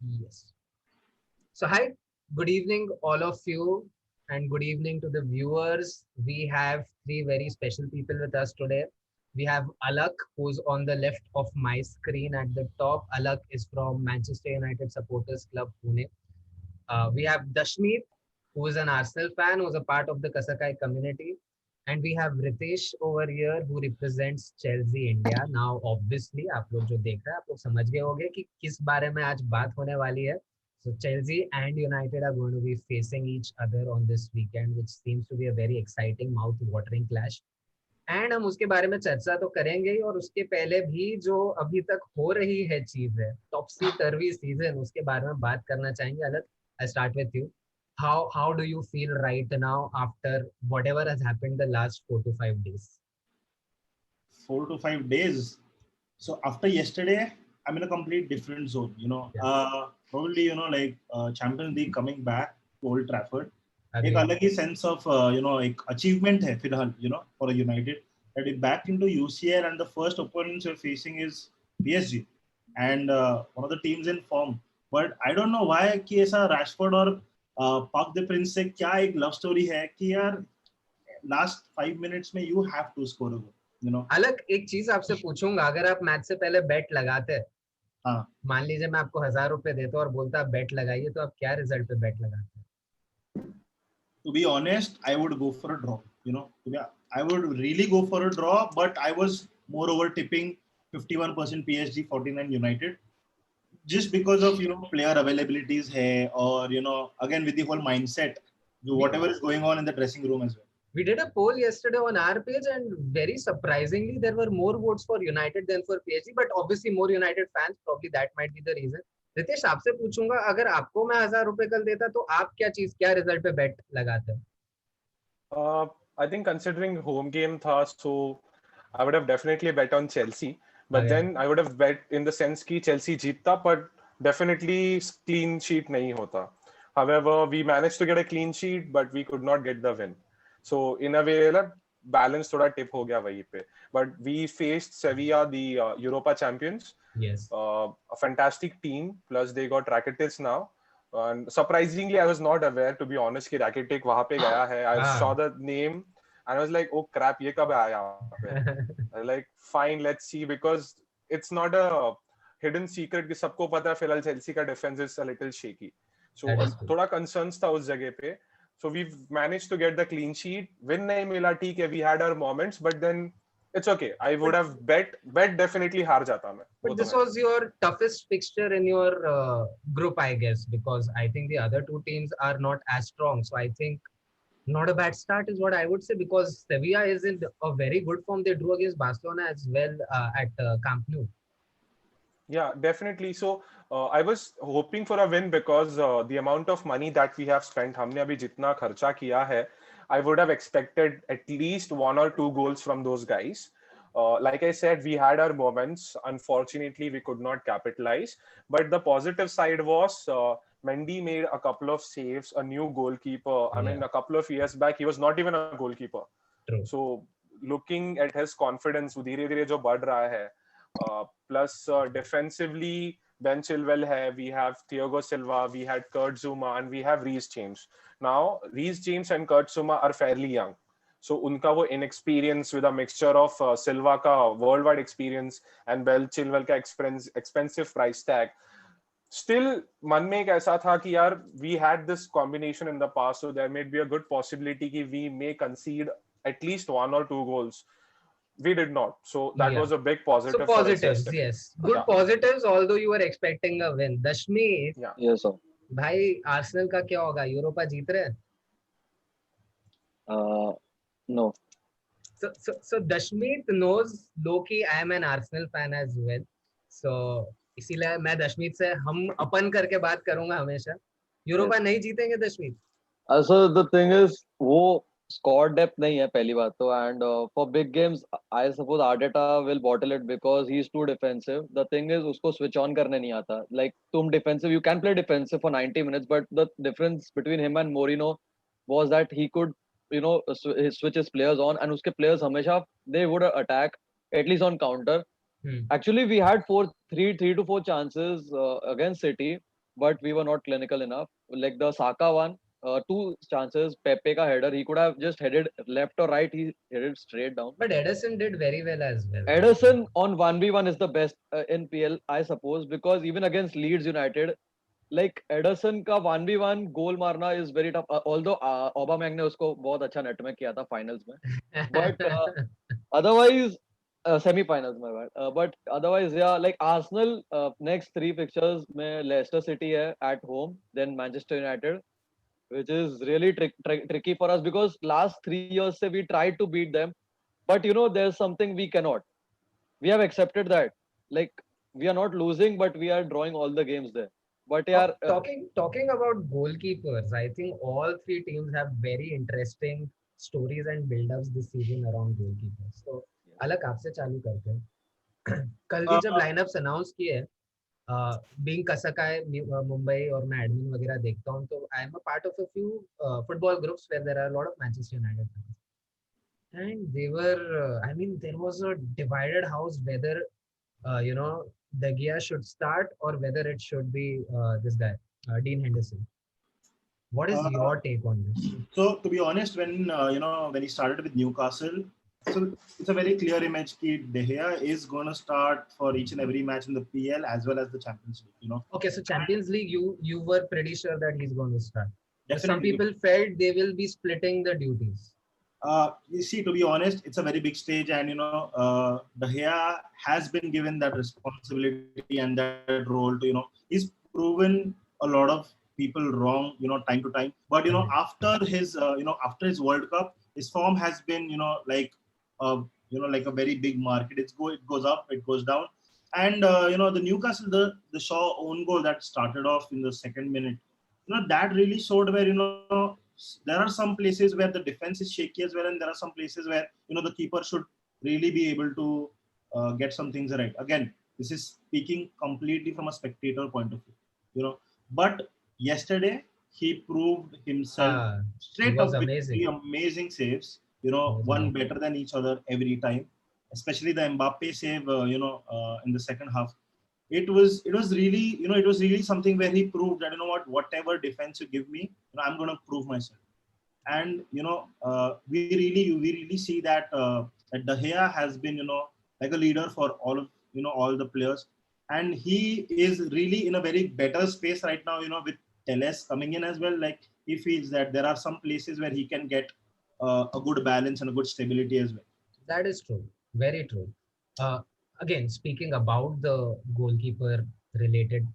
Yes. So, hi, good evening, all of you, and good evening to the viewers. We have three very special people with us today. We have Alak, who's on the left of my screen at the top. Alak is from Manchester United Supporters Club, Pune. We have Dashmeet, who is an Arsenal fan, who's a part of the Kasakai community. And we have Ritesh over here, who represents Chelsea India. Now, obviously, आप लोग जो देख रहे हैं, आप लोग समझ गए होंगे कि किस बारे में आज बात होने वाली है. So Chelsea and United are going to be facing each other on this weekend, which seems to be a very exciting, mouth-watering clash. And हम उसके बारे में चर्चा तो करेंगे ही, और उसके पहले भी जो अभी तक हो रही है चीज है, टॉपसी टर्वी सीजन, उसके बारे में बात करना चाहेंगे. अलग, I start with you. How do you feel right now after whatever has happened the last 4 to 5 days? 4 to 5 days. So after yesterday, I'm in a complete different zone. Yeah. Probably like Champions League coming back to Old Trafford. एक Agreed. अलग ही sense of एक achievement है फिलहाल for a United that is back into UCL and the first opponents you're facing is PSG and one of the teams in form. But I don't know why कि ऐसा Rashford और Park the Prince से क्या एक love story है कि यार last 5 minutes में you have to score a goal. अलग एक चीज आपसे पूछूंगा, अगर आप मैच से पहले बेट लगाते, हाँ मान लीजिए मैं आपको 1000 रुपए देता और बोलता आप बेट लगाइए, तो आप क्या रिजल्ट पे बेट लगाते? To be honest, I would go for a draw. I would really go for a draw, but I was moreover tipping 51% PSG, 49 United, just because of player availabilities hai, or again with the whole mindset, whatever is going on in the dressing room as well. We did a poll yesterday on our page, and very surprisingly, there were more votes for United than for PSG. But obviously, more United fans. Probably that might be the reason. Ritesh, आपसे पूछूंगा, अगर आपको मैं 1000 रुपए कल देता, तो आप क्या रिजल्ट पे बेट लगाते? I think considering home game tha, so I would have definitely bet on Chelsea. But Okay. then I would have bet in the sense कि Chelsea जीतता, but definitely clean sheet नहीं होता. However, we managed to get a clean sheet, but we could not get the win. So in a way, like, balance थोड़ा tip हो गया वहीं पे. But we faced Sevilla, the Europa champions. Yes. A fantastic team. Plus they got Rakitic now. And surprisingly, I was not aware, to be honest, कि Rakitic वहाँ पे गया है. I saw the name and I was like, oh crap, ये कब आया यहाँ पे? I was like, fine, let's see, because it's not a hidden secret कि सबको पता है फिलहाल Chelsea का defense is a little shaky. So थोड़ा concerns था उस जगह पे. So we've managed to get the clean sheet. Win नहीं मिला, ठीक है, we had our moments, but then it's okay. I would have bet definitely हार जाता मैं. But this was your toughest fixture in your group, I guess, because I think the other two teams are not as strong. So I think not a bad start is what I would say, because Sevilla is in a very good form. They drew against Barcelona as well at Camp Nou. Yeah, definitely. So I was hoping for a win because the amount of money that we have spent, हमने अभी जितना खर्चा किया है, I would have expected at least 1 or 2 goals from those guys. Like I said, we had our moments. Unfortunately, we could not capitalize. But the positive side was Mendy made a couple of saves, a new goalkeeper. I mean, a couple of years back, he was not even a goalkeeper. True. So looking at his confidence, धीरे धीरे जो बढ़ रहा है, plus defensively, Ben Chilwell hai, we have Thiago Silva, we had Kurt Zuma, and we have Reece James. Now, Reece James and Kurt Zuma are fairly young. So, unka wo inexperience with a mixture of Silva ka worldwide experience and Ben Chilwell ka expensive price tag. Still, मन में एक ऐसा था कि यार, we had this combination in the past, so there may be a good possibility कि we may concede at least 1 or 2 goals. We did not. So that was a big positive. So positives, yes. Good positives, although you were expecting a win. Dashmeet, yes sir. भाई Arsenal का क्या होगा? Europa जीत रहे हैं? No. So Dashmeet knows low-key I am an Arsenal fan as well. So इसीलिए मैं दशमीत से हम अपन करके बात करूंगा हमेशा. यूरोपा नहीं जीतेंगे दशमीत? So the thing is, वो squad depth नहीं है पहली बात तो, and for big games I suppose Arteta will bottle it because he's too defensive. The thing is उसको switch on करने नहीं आता. Like तुम defensive, you can play defensive for 90 minutes, but the difference between him and Mourinho was that he could switch his players on, and उसके players हमेशा they would attack at least on counter. Actually we had three to four chances against City but we were not clinical enough. Like the Saka one, two chances, Pepe ka header, he could have just headed left or right, he headed straight down. But Edison did very well as well. Ederson on 1v1 is the best in PL, I suppose, because even against Leeds United, like Ederson का 1v1 goal मारना is very tough. Although Aubameyang ने उसको बहुत अच्छा net में किया था finals में, but otherwise semi-finals my bad. But otherwise, yeah, like Arsenal next three fixtures में Leicester City है at home, then Manchester United, which is really tricky for us because last 3 years se we tried to beat them, but you know there's something we cannot. We have accepted that, like we are not losing, but we are drawing all the games there. But yeah, Talking about goalkeepers, I think all three teams have very interesting stories and build-ups this season around goalkeepers. So अलग आपसे चालू करते हैं. कल भी जब lineups announce किए, being कसकाय मुंबई और मैं एडमिन वगैरह देखता हूँ, तो I am a part of a few football groups where there are lot of Manchester United fans. And they were, I mean, there was a divided house whether, De Gea should start or whether it should be this guy, Dean Henderson. What is your take on this? So, to be honest, when he started with Newcastle, so it's a very clear image that De Gea is going to start for each and every match in the PL as well as the Champions League. Okay, so Champions League, you were pretty sure that he's going to start. Definitely. Some people felt they will be splitting the duties. You see, to be honest, it's a very big stage, and De Gea has been given that responsibility and that role to, he's proven a lot of people wrong, time to time. But after his World Cup, his form has been, like a very big market. It goes up, it goes down, and the Newcastle, the Shaw own goal that started off in the second minute, that really showed where there are some places where the defense is shaky as well, and there are some places where the keeper should really be able to get some things right. Again, this is speaking completely from a spectator point of view, but yesterday he proved himself straight up with three amazing saves, one better than each other every time, especially the Mbappe save in the second half. It was really something where he proved that whatever defense you give me, I'm going to prove myself. And we really see that that De Gea has been like a leader for all the players, and he is really in a very better space right now, with Telles coming in as well. Like he feels that there are some places where he can get a good balance and a good stability as well. That is true, very true. Again, speaking about the goalkeeper related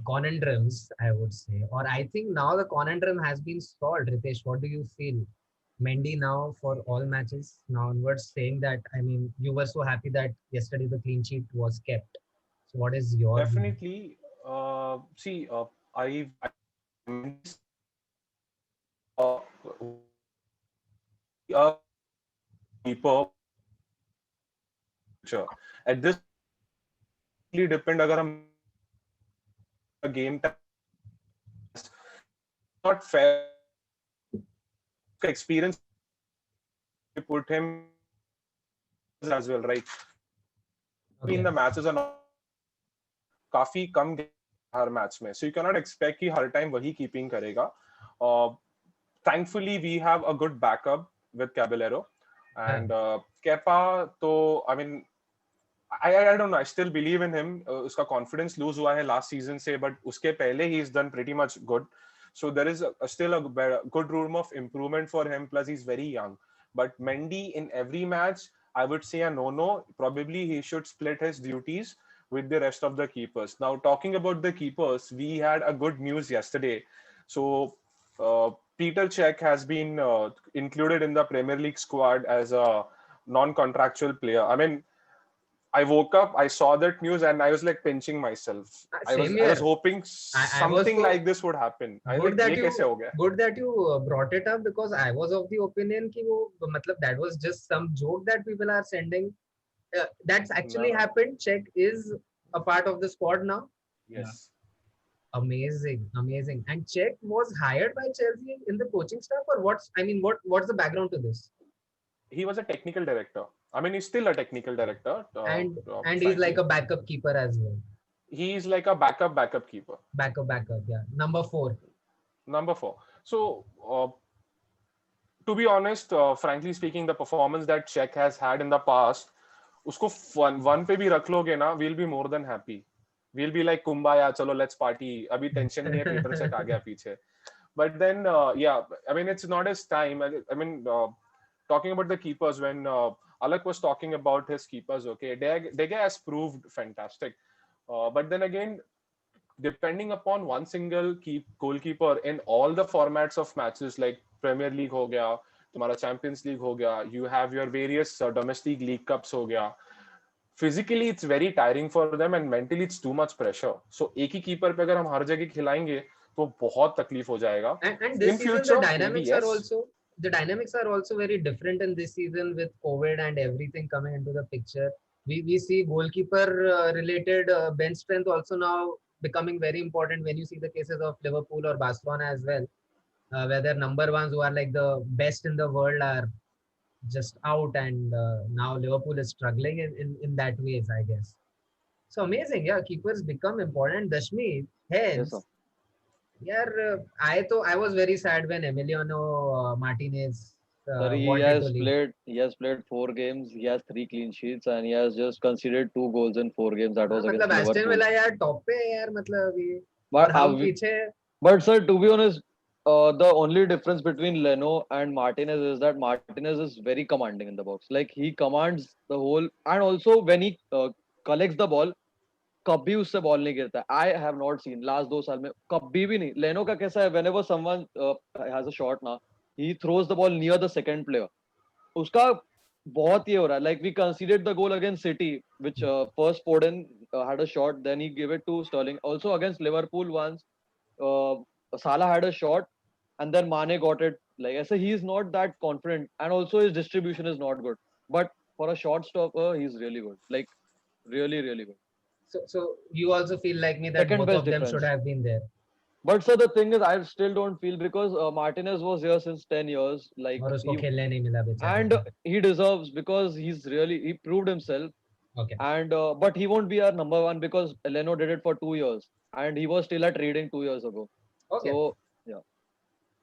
conundrums, I would say, or I think now the conundrum has been solved. Ritesh, what do you feel? Mendy now for all matches now onwards, saying that, I mean, you were so happy that yesterday the clean sheet was kept. So what is your definitely see I keeper at this depend agar hum a game not fair experience we put him as well, right? In the matches are not काफी कम हर match में, so you cannot expect कि हर time वही keeping करेगा. Thankfully we have a good backup with Caballero and Kepa, तो I mean I don't know, I still believe in him. उसका confidence lose हुआ है last season से, but उसके पहले he's done pretty much good. So there is still a good room of improvement for him. Plus he's very young. But Mendy in every match, I would say a no. Probably he should split his duties with the rest of the keepers. Now talking about the keepers, we had a good news yesterday. So Peter Cech has been included in the Premier League squad as a non-contractual player. I mean, I woke up, I saw that news, and I was like pinching myself. I was hoping something like this would happen. Good that you brought it up, because I was of the opinion that was just some joke that people are sending. That's actually happened. Cech is a part of the squad now. Yes. Amazing. And Cech was hired by Chelsea in the coaching staff, or what's the background to this? He was a technical director. I mean, he's still a technical director. And he's like a backup keeper as well. He's like a backup keeper. Backup. Yeah. Number 4. Number 4. So, to be honest, frankly speaking, the performance that Czech has had in the past, उसको one पे भी रख लोगे ना, we'll be more than happy. We'll be like कुंबाया, चलो let's party. अभी tension नहीं है, Peter Cech आ गया पीछे. But then, yeah, I mean, it's not his time. I mean, talking about the keepers, when Alak was talking about his keepers, okay, Dege has proved fantastic. But then again, depending upon one single goalkeeper in all the formats of matches like Premier League हो गया, तुम्हारा Champions League हो गया, you have your various domestic league cups हो गया. Physically it's very tiring for them and mentally it's too much pressure. So एक ही keeper पे अगर हम हर जगह खिलाएंगे तो बहुत तकलीफ हो जाएगा. And this In season future, the maybe dynamics yes. are also very different in this season with COVID and everything coming into the picture. We see goalkeeper related bench strength also now becoming very important when you see the cases of Liverpool or Barcelona as well, where their number ones who are like the best in the world are just out, and now Liverpool is struggling in that ways, I guess. So amazing, yeah. Keepers become important. Dashmi, Yes, sir. hence, yeah. I was very sad when Emiliano Martinez Sir, wanted to leave. he has played 4 games. He has 3 clean sheets, and he has just conceded 2 goals in 4 games. That हाँ, was मतलब against Aston Liverpool. Villa यार top पे है यार, मतलब ये और But हम पीछे. but sir, to be honest, the only difference between Leno and Martinez is that Martinez is very commanding in the box. Like he commands the whole, and also when he collects the ball, कभी उससे ball नहीं गिरता है. I have not seen last 2 साल में कभी भी नहीं. लेनो का कैसा है, whenever someone has a shot ना, he throws the ball near the second player. उसका बहुत ये हो रहा है. Like we conceded the goal against City, which first Foden had a shot, then he gave it to Sterling. Also against Liverpool once, Salah had a shot, and then Mane got it. Like I say, he is not that confident, and also his distribution is not good. But for a short stopper, he's really good. Like really, really good. So you also feel like me that Second both best of them should defense. have been there. But sir, the thing is, I still don't feel, because Martinez was here since 10 years. Like और उसको खेलने नहीं मिला बेचारे and को. he deserves, because he proved himself. Okay. And but he won't be our number one because Leno did it for 2 years, and he was still at Reading 2 years ago. Okay. So yeah.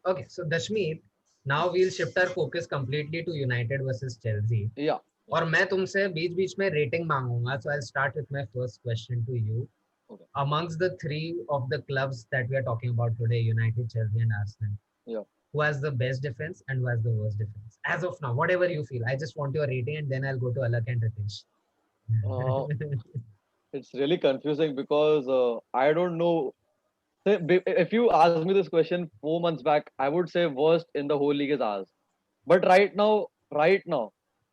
Okay. So Dashmeet, now we'll shift our focus completely to United versus Chelsea. Yeah. और मैं तुमसे बीच बीच में rating मांगूंगा. So I'll start with my first question to you. Okay. Amongst the 3 of the clubs that we are talking about today, United, Chelsea, and Arsenal, Yeah. who has the best defense and who has the worst defense? As of now, whatever you feel. I just want your rating, and then I'll go to Alak and Ritesh. It's really confusing because I don't know. If you asked me this question 4 months back, I would say worst in the whole league is ours. But right now, like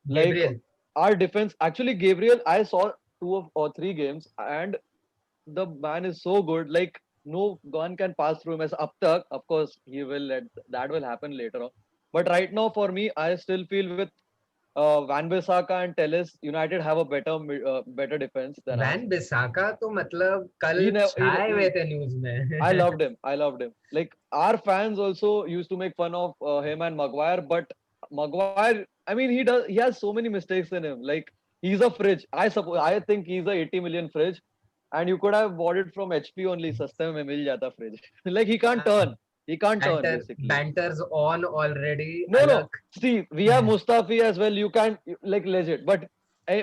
Gabriel, our defense, actually Gabriel, I saw 2 or 3 games, and the man is so good. Like no one can pass through him as up tak. Of course, that will happen later on. But right now, for me, I still feel with Van Bissaka and Telles, United have a better defense than us. Wan Bissaka तो मतलब कल He never- छाए हुए थे news में. I loved him. Like our fans also used to make fun of him and Maguire, but Maguire, I mean, he has so many mistakes in him. Like he's a fridge. I think he's a 80 million fridge, and you could have bought it from HP only. सस्ते में मिल जाता fridge. Like he can't turn. He can't turn basically. Banter's on already. No. Alak. See, we have Mustafi as well. You can't, like, legit. But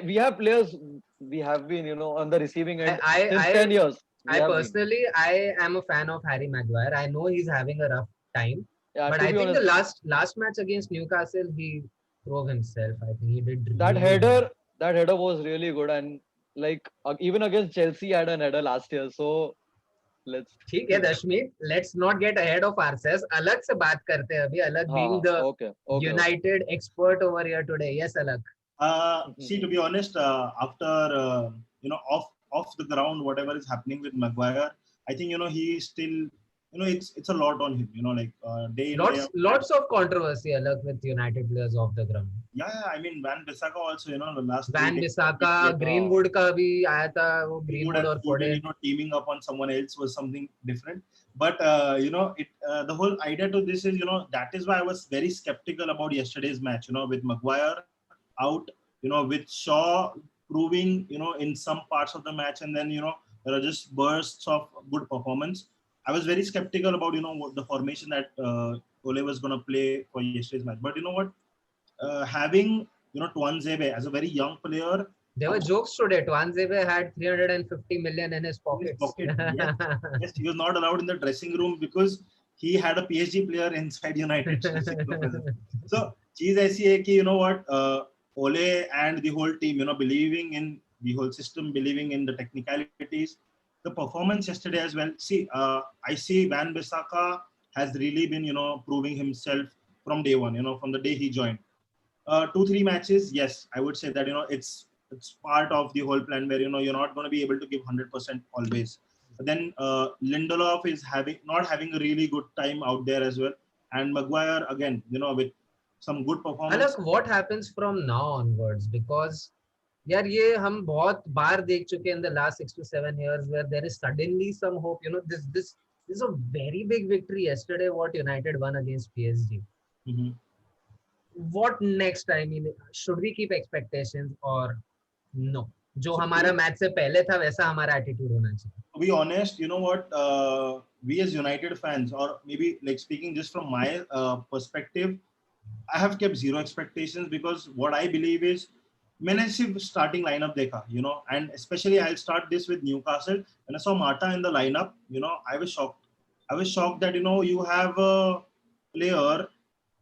we have players. We have been, on the receiving end since 10 years. I personally, I am a fan of Harry Maguire. I know he's having a rough time, Yeah, but to I be think honest, the last match against Newcastle, he proved himself. I think he did that really well. header was really good, and like even against Chelsea, had an header last year. So let's. ठीक है दशमीत, let's not get ahead of ourselves. अलग से बात करते हैं अभी. अलग being the Okay. United expert over here today. Yes, Alak. See, to be honest, after off the ground, whatever is happening with Maguire, I think he still it's a lot on him. Like day in day out. Lots of controversy Alak with United players off the ground. Yeah, I mean Van Bissaka also. The last. Van 3 days, Bissaka, Greenwood का भी आया था वो Greenwood और Foden. Teaming up on someone else was something different. But the whole idea to this is that is why I was very skeptical about yesterday's match. With Maguire out, with Shaw proving in some parts of the match, and then There are just bursts of good performance. I was very skeptical about what the formation that Ole was going to play for yesterday's match. But you know what? Having Tuanzebe as a very young player. There were jokes today. Tuanzebe had 350 million in his pockets. Pocket. Yes. Yes, he was not allowed in the dressing room because he had a PSG player inside United. So, चीज ऐसी है कि Ole and the whole team, believing in the whole system, believing in the technicalities, the performance yesterday as well. See, I see Van Bissaka has really been, proving himself from day one, from the day he joined. 2-3 matches, yes, I would say that, it's part of the whole plan where, you're not going to be able to give 100% always. But then Lindelof is not having a really good time out there as well. And Maguire, again, with some good performance. Alok, what happens from now onwards? Because यार ये हम बहुत बार देख चुके in the last 6 to 7 years where there is suddenly some hope. This is a very big victory yesterday what United won against PSG. Mm-hmm. What next? I mean, should we keep expectations or no? जो हमारा match से पहले था वैसा हमारा attitude होना चाहिए. To be honest, we as United fans, or maybe like speaking just from my perspective, I have kept zero expectations because what I believe is मैंने सिर्फ starting lineup देखा, and especially I'll start this with Newcastle. When I saw Mata in the lineup, I was shocked. I was shocked that you have a player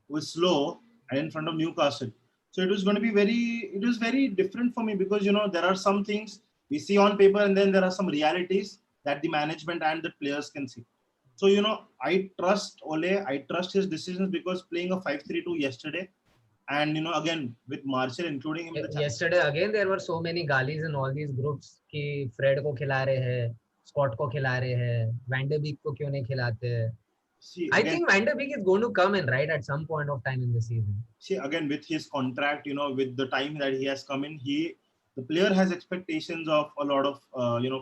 who is slow and in front of Newcastle. So it was going to be very different for me because there are some things we see on paper and then there are some realities that the management and the players can see. So I trust Ole, I trust his decisions because playing a 5-3-2 yesterday. And again with Martial including him. Yesterday again there were so many galis in all these groups कि Fred को खिला रहे हैं, Scott को खिला रहे हैं, Van de Beek को क्यों नहीं खिलाते हैं? See, I think Van de Beek is going to come in right at some point of time in the season. See, again with his contract, with the time that he has come in, the player has expectations of a lot of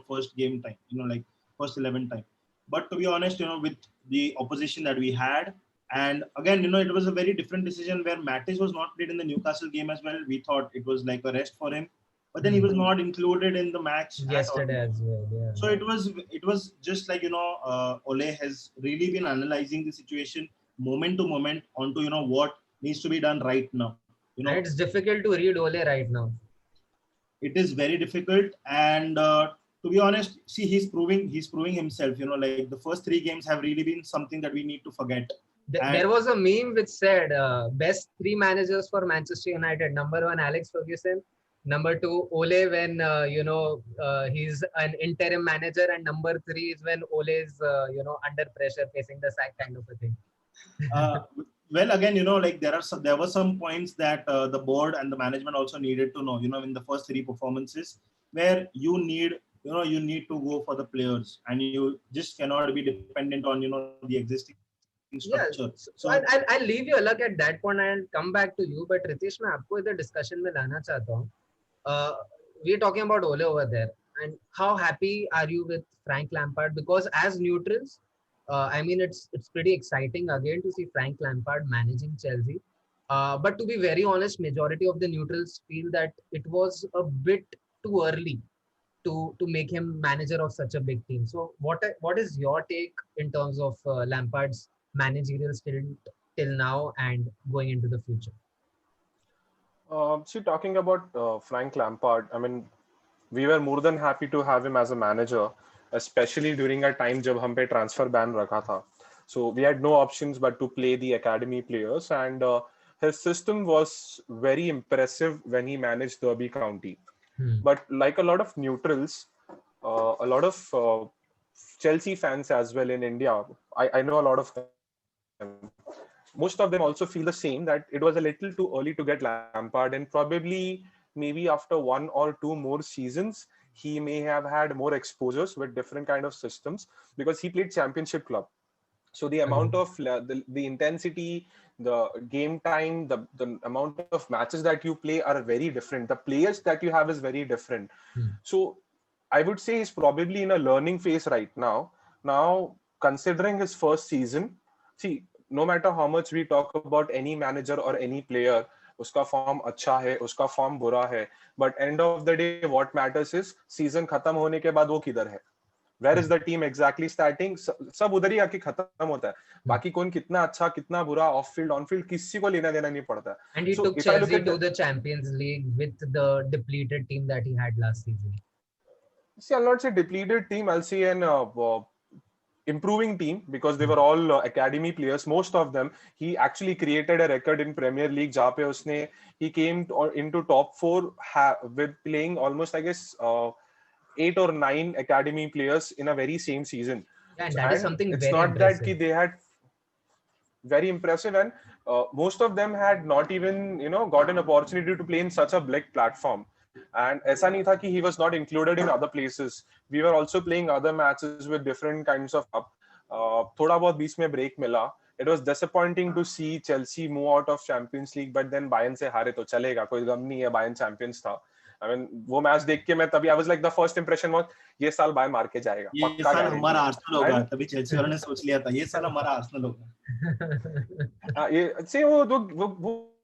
first game time, like first 11 time. But to be honest, with the opposition that we had. And again, it was a very different decision where Matic was not played in the Newcastle game as well. We thought it was like a rest for him, but then he was not included in the match yesterday as well. Yeah. So it was just like Ole has really been analyzing the situation moment to moment onto what needs to be done right now. And it's difficult to read Ole right now. It is very difficult, and to be honest, see he's proving himself. Like the first 3 games have really been something that we need to forget. There was a meme which said best 3 managers for Manchester United. Number 1, Alex Ferguson. Number 2, Ole when he's an interim manager, and number 3 is when Ole is under pressure, facing the sack kind of a thing. Well, again, like there were some points that the board and the management also needed to know. In the first 3 performances, where you need to go for the players, and you just cannot be dependent on the existing. Yeah, so I'll leave you Alok at that point and come back to you. But Ritesh, मैं आपको इधर discussion में लाना चाहता हूँ. We're talking about Ole over there, and how happy are you with Frank Lampard? Because as neutrals, I mean it's pretty exciting again to see Frank Lampard managing Chelsea. But to be very honest, majority of the neutrals feel that it was a bit too early to make him manager of such a big team. So what is your take in terms of Lampard's managerial till now and going into the future? See, talking about Frank Lampard, I mean, we were more than happy to have him as a manager, especially during a time जब हम पे transfer ban रखा था. So we had no options but to play the academy players, and his system was very impressive when he managed Derby County. But like a lot of neutrals, a lot of Chelsea fans as well in India, I know a lot of them. Most of them also feel the same, that it was a little too early to get Lampard, and probably maybe after 1 or 2 more seasons, he may have had more exposures with different kind of systems, because he played Championship club. So the amount of the intensity, the game time, the amount of matches that you play are very different. The players that you have is very different. So I would say he's probably in a learning phase right now. Now, considering his first season, see, no matter how much we talk about any manager or any player, uska form अच्छा है, uska form बुरा है, but end of the day, what matters is season खत्म होने के बाद वो किधर है. Where is the team exactly starting, सब उधर ही आके खत्म होता है. बाकी कौन कितना अच्छा कितना बुरा ऑफ फील्ड ऑन फील्ड किसी को लेना देना नहीं पड़ता. And he So took if I look Chelsea at to the Champions League with the depleted team that he had last season. see, I'll not say depleted team, I'll say an improving team, because they were all academy players, most of them. He actually created a record in Premier League jahan pe usne, he came into top 4 with playing almost, I guess, 8 or 9 academy players in a very same season. Yeah, and that is And something it's very not that impressive. ki they had very impressive, and most of them had not even got an opportunity to play in such a big platform. And aisa nahi tha ki he was not included in other places. We were also playing other matches with different kinds of cup. Thoda bahut beech mein break mila. It was disappointing to see Chelsea move out of Champions League, but then Bayern se हारे तो चलेगा, कोई गम नहीं है, Bayern champions था. I mean, वो match देख के मैं तभी I was like, the first impression was ये साल बायर मार के जाएगा, ये पक्का साल guarantee. हमारा आर्सेनल होगा. And- तभी चेल्सी वालों ने सोच लिया था ये साल हमारा आर्सेनल होगा. ये से वो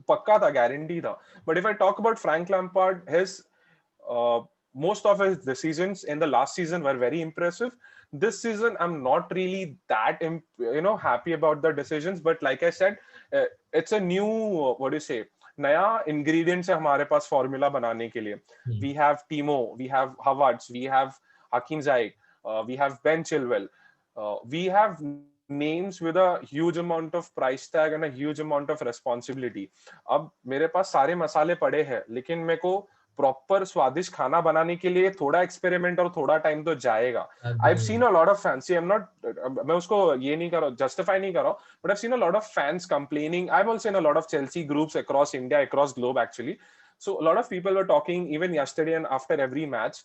पक्का था, गारंटी था. But if I talk about Frank Lampard, his most of his decisions in the last season were very impressive. This season, I'm not really that happy about the decisions. But like I said, it's a new what do you say? नया ingredients है हमारे पास formula बनाने के लिए. We have Timo, we have Havertz, we have Hakim Ziyech, we have Ben Chilwell. We have names with a huge amount of price tag and a huge amount of responsibility. अब मेरे पास सारे मसाले पड़े हैं, लेकिन मेरे को प्रॉपर स्वादिष्ट खाना बनाने के लिए थोड़ा एक्सपेरिमेंट और थोड़ा टाइम तो जाएगा. I've seen a lot of fans. See, I'm not, मैं उसको ये नहीं कर रहा, justify नहीं कर रहा, but I've seen a lot of fans complaining. I've also seen a lot of Chelsea groups across India, across globe actually. So a lot of people were talking even yesterday and after every match.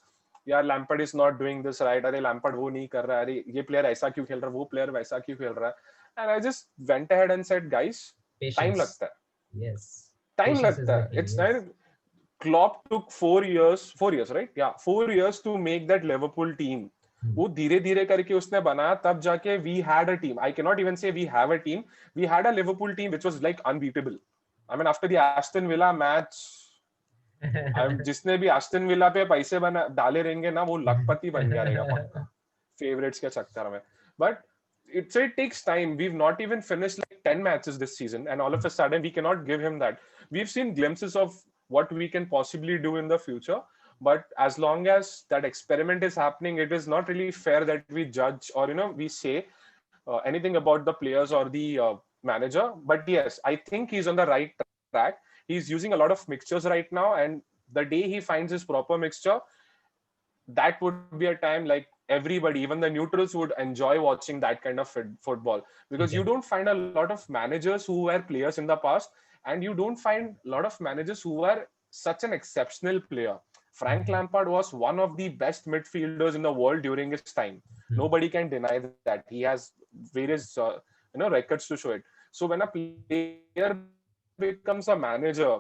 यार Lampard is not doing this right, अरे Lampard वो नहीं कर रहा है, अरे ये player ऐसा क्यों खेल रहा है, वो प्लेयर वैसा क्यों खेल रहा है. And I just went ahead and said guys, time लगता है. Yes. टाइम Patience is लगता the है. key, it's yes. not Klopp took 4 years right, yeah, 4 years to make that Liverpool team. वो धीरे धीरे करके उसने बनाया, तब जाके we had a team. I cannot even say we have a team. We had a Liverpool team which was like unbeatable. I mean, after the Aston Villa match, जिसने भी एस्टन विला पे पैसे बना डाले रहेंगे ना, वो लखपति बन गया रहेगा पक्का फेवरेट्स के चक्कर में. But it takes time. We've not even finished like 10 matches this season, and all of a sudden we cannot give him that. We've seen glimpses of what we can possibly do in the future, but as long as that experiment is happening, it is not really fair that we judge or we say anything about the players or the manager. But yes, I think he's on the right track. He's using a lot of mixtures right now, and the day he finds his proper mixture, that would be a time like everybody, even the neutrals, would enjoy watching that kind of football, because you don't find a lot of managers who were players in the past, and you don't find a lot of managers who were such an exceptional player. Frank Lampard was one of the best midfielders in the world during his time. Nobody can deny that. He has various records to show it. So when a player becomes a manager,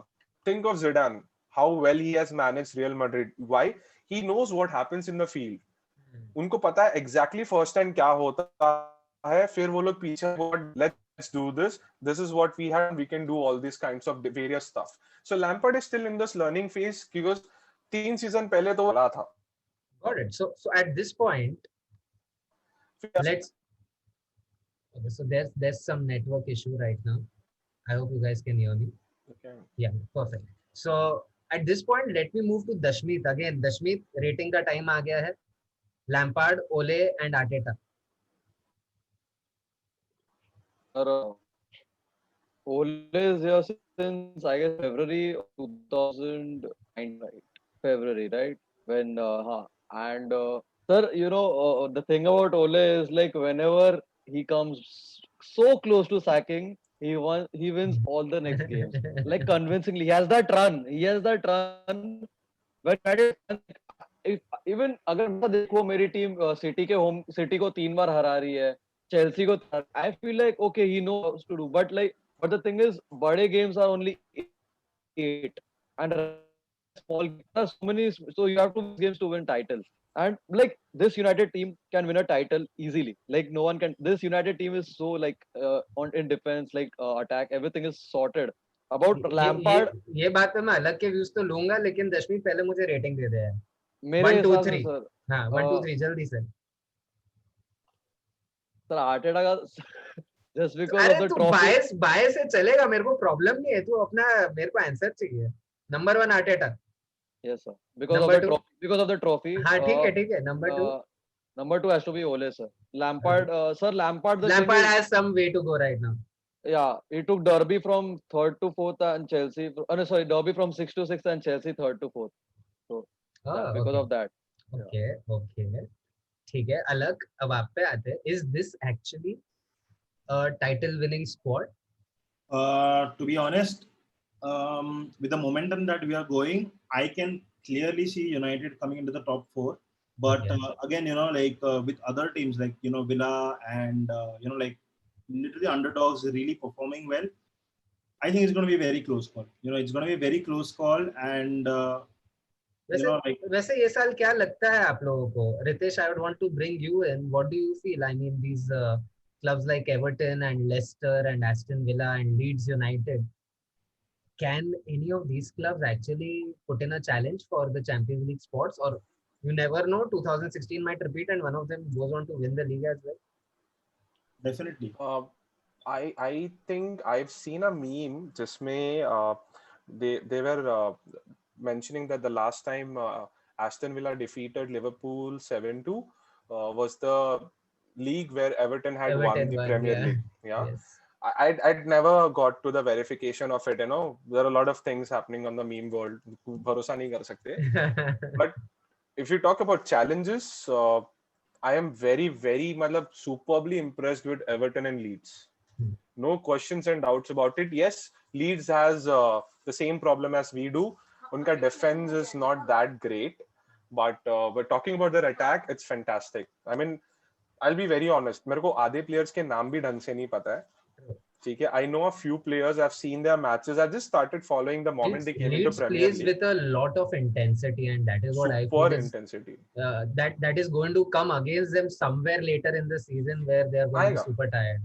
think of Zidane, how well he has managed Real Madrid. Why? He knows what happens in the field. उनको पता है exactly first time क्या होता है, फिर वो लोग पीछे let's do this, this is what we have, we can do all these kinds of various stuff. So Lampard is still in this learning phase, because 3 season पहले तो बड़ा था. Got it. So at this point, let's. Okay, so there's some network issue right now. I hope you guys can hear me. Okay. Yeah, perfect. So at this point, let me move to Dashmeet again. Dashmeet, rating का time आ गया है. Lampard, Ole, and Arteta. Ole is here since I guess February 2009, right? February, right? When and sir, the thing about Ole is like whenever he comes so close to sacking, he wins all the next games, like convincingly. He has that run. When if even अगर मैं देखो मेरी team city को 3 बार हरा रही है, Chelsea को, I feel like okay, he knows to do, but the thing is, बड़े games are only 8 and small so you have to win games to win titles. And like this United team can win a title easily. Like no one can. This United team is so in defense, attack, everything is sorted. About Lampard, ये बात पे मैं अलग के views तो लूंगा, लेकिन दशमीत पहले मुझे रेटिंग दे दे यार. मेरे 1 2 हिसाब से 3. सर हाँ 1 2 3 जल्दी से. सर आर्टेटा का just because अरे of the तू trophy. बायस से चलेगा, मेरे को प्रॉब्लम नहीं है, तू अपना मेरे को आंसर चाहिए. Number 1 Arteta. Yes sir. Because of number the 2. trophy. Because of the trophy. हाँ ठीक है. Number 2. Number 2 has to be Ole sir. Lampard, sir Lampard. The thing Lampard is, has some way to go right now. yeah, he took Derby from third to fourth and Chelsea. No, sorry, Derby from sixth to sixth and Chelsea third to fourth. So yeah, Oh, because okay. of that. Okay. ठीक है. अलग अब आप पे आते हैं. Is this actually a title winning squad? To be honest, with the momentum that we are going, I can clearly see United coming into the top four. But Okay. again, with other teams like Villa and like literally underdogs really performing well, I think it's going to be a very close call. It's going to be a very close call, and वैसे ये साल क्या लगता है आप लोगों को? Ritesh, I would want to bring you in. What do you feel? I mean, these clubs like Everton and Leicester and Aston Villa and Leeds United, can any of these clubs actually put in a challenge for the Champions League spots? Or you never know, 2016 might repeat and one of them goes on to win the league as well. definitely. I think I've seen a meme जिसमें they were mentioning that the last time Aston Villa defeated Liverpool 7-2 was the league where Everton had won the Premier yeah. League. Yeah. Yes. I'd never got to the verification of it. There are a lot of things happening on the meme world. भरोसा नहीं कर सकते. But if you talk about challenges, I am very, very superbly impressed with Everton and Leeds. No questions and doubts about it. Yes, Leeds has the same problem as we do. Unka defense is not that great, but we're talking about their attack. It's fantastic. I mean, I'll be very honest. मेरे को आधे players के नाम भी ढंग से नहीं पता है. ठीक है. I know a few players. I've seen their matches. I just started following the moment they came into Leeds Premier plays League. with a lot of intensity, and that is what I Super feel is intensity. that is going to come against them somewhere later in the season where they are going to be आएगा. super tired.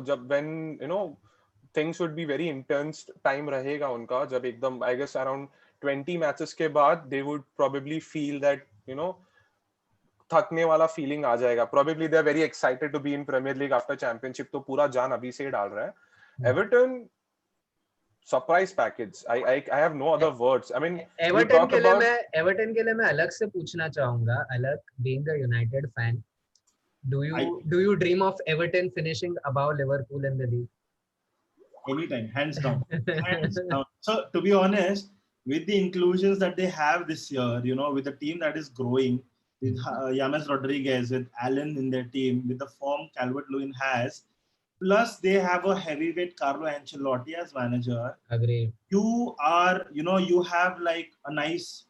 जब when things would be very intense time रहेगा उनका, जब एकदम I guess around 20 matches के बाद they would probably feel that थकने वाला feeling आ जाएगा. Probably they are very excited to be in Premier League after Championship, तो पूरा जान अभी से डाल रहा है. Everton surprise package. I have no other words. I mean, Everton के लिए मैं अलग से पूछना चाहूंगा. अलग, being a United fan, do you dream of Everton finishing above Liverpool in the league? Anytime, hands down. Hands down. So to be honest, with the inclusions that they have this year, with the team that is growing, with James Rodriguez, with Allen in their team, with the form Calvert-Lewin has, plus they have a heavyweight Carlo Ancelotti as manager. Agreed. You have like a nice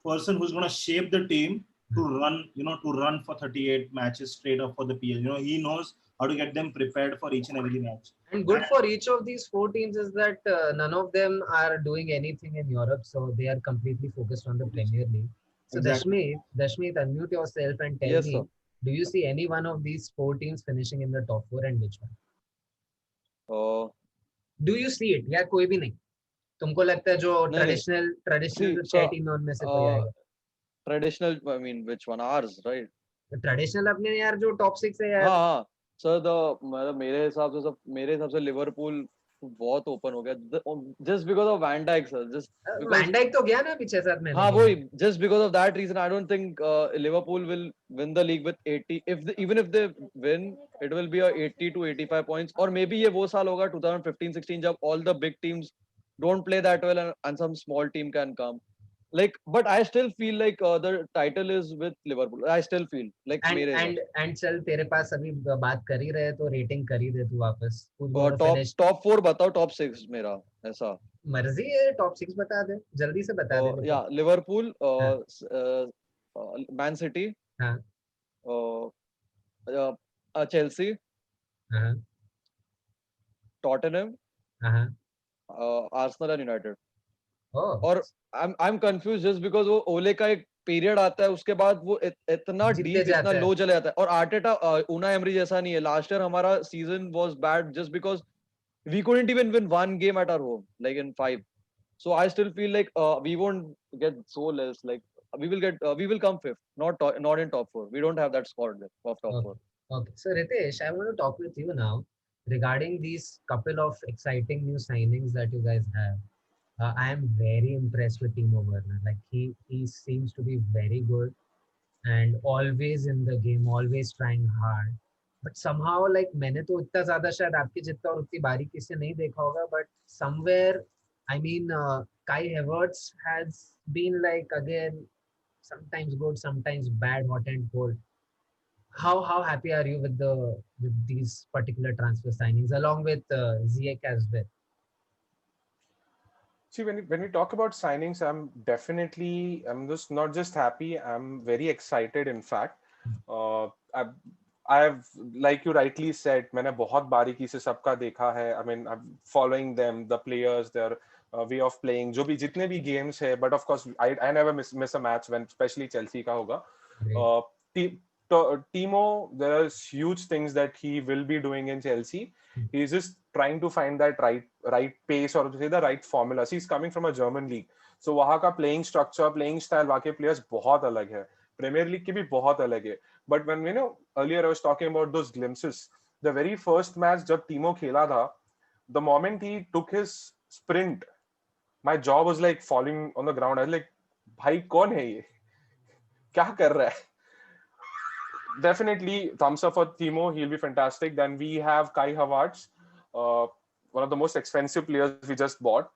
person who's going to shape the team to run for 38 matches straight up for the PL. He knows how to get them prepared for each and every match. And good for each of these 4 teams is that none of them are doing anything in Europe, so they are completely focused on the Premier League. So Exactly. Dashmeet, unmute yourself and tell me, do you see any one of these 4 teams finishing in the top 4 and which one? Do you see it? या कोई भी नहीं? तुमको लगता है जो traditional 6 team उनमें से कोई आएगा? Traditional, I mean, which one? Ours, right? Traditional अपने यार जो top 6 है यार. हाँ. Sir, मेरे हिसाब से लिवरपूल बहुत ओपन हो गया just because of Van Dijk, sir. Van Dijk तो गया ना पीछे साथ में. हाँ वही, just because of that reason I don't think Liverpool will win the league with 80. Even if they win, it will be a 80 to 85 points, or maybe ये वो साल होगा 2015-16 जब all the big teams don't play that well and some small team can come. Like, but I still feel like the title is with Liverpool. I still feel like and चल तेरे पास अभी बात कर ही रहे तो रेटिंग कर ही दे तू वापस. top 4 बताओ, top 6 मेरा ऐसा. मर्जी है, top 6 बता दे, जल्दी से बता दे. Yeah, Liverpool, Man City, हाँ, Chelsea, Tottenham, Arsenal and United. और I'm confused just because वो ओले का एक पीरियड आता है, उसके बाद वो इतना डीप, इतना लो चले जाता है. और आर्टेटा उना एमरी जैसा नहीं है. लास्ट ईयर हमारा season was bad just because we couldn't even win one game at our home, like in 5. So I still feel like we won't get so less. Like we will come fifth, not in top four. We don't have that squad of top Okay. four. Okay. So Ritesh, I want to talk with you now regarding these couple of exciting new signings that you guys have. I am very impressed with Timo Werner. Like he seems to be very good and always in the game, always trying hard. But somehow like मैंने तो इतना ज़्यादा शायद आपके जितना और उतनी बारीकी से नहीं देखा होगा. But somewhere, I mean, Kai Havertz has been like again sometimes good, sometimes bad, hot and cold. How happy are you with these particular transfer signings along with Ziyech as well? See, when we talk about signings, I'm just not just happy. I'm very excited. In fact, uh, I've, I've like you rightly said, मैंने बहुत बारीकी से सबका देखा है. I mean, I'm following them, the players, their way of playing, जो भी जितने भी games है. But of course, I never miss a match when especially Chelsea का होगा. Great. T- Timo, there are huge things that he will be doing in Chelsea. He's just trying to find that right pace or to say the right formula. See, he's coming from a German league, so वहाँ का playing structure, playing style, वहाँ के players बहुत अलग है. Premier League की भी बहुत अलग है. But when earlier I was talking about those glimpses, the very first match जब Timo खेला था, the moment he took his sprint, my jaw was like falling on the ground. I was like, भाई कौन है ये? क्या कर रहा है? Definitely thumbs up for Timo. He'll be fantastic. Then we have Kai Havertz, one of the most expensive players we just bought.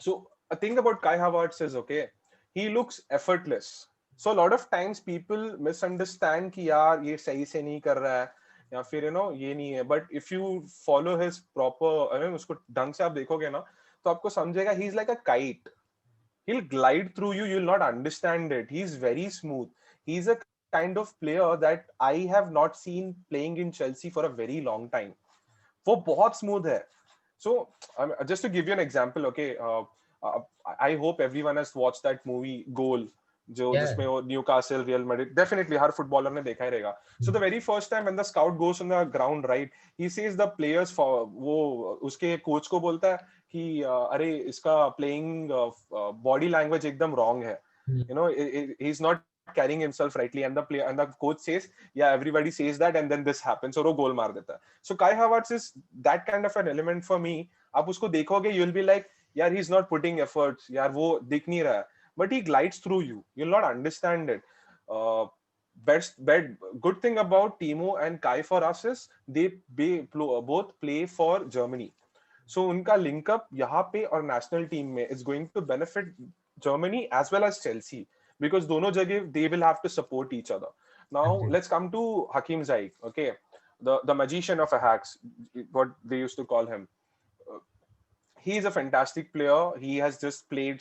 So a thing about Kai Havertz is okay, he looks effortless. So a lot of times people misunderstand कि यार ये सही से नहीं कर रहा है या फिर ये नहीं है. But if you follow his proper, उसको ढंग से आप देखोगे ना तो आपको समझेगा he's like a kite. He'll glide through you. You'll not understand it. He's very smooth. He's a kind of player that I have not seen playing in Chelsea for a very long time. वो बहुत smooth है. So just to give you an example, okay, I hope everyone has watched that movie Goal, जो Yeah. जिसमें वो Newcastle real Madrid definitely हर footballer ने देखा ही रहेगा. So the very first time when the scout goes on the ground, right, he sees the players for वो उसके coach को बोलता है कि अरे इसका प्लेइंग बॉडी लैंग्वेज एकदम रॉन्ग है. He's not carrying himself rightly, and the coach says, yeah, everybody says that, and then this happens, और वो गोल मार देता है. So Kai Havertz is that kind of an element for me. आप उसको देखोगे, you'll be like, यार he's not putting efforts, यार वो दिख नहीं रहा है. But he glides through you. You'll not understand it. Good thing about Timo and Kai for us is they both play for Germany. So उनका link up यहाँ पे और national team में is going to benefit Germany as well as Chelsea, because दोनों जगह they will have to support each other. Now Okay. let's come to Hakim Ziyech. Okay, the magician of Ajax, what they used to call him. He is a fantastic player. He has just played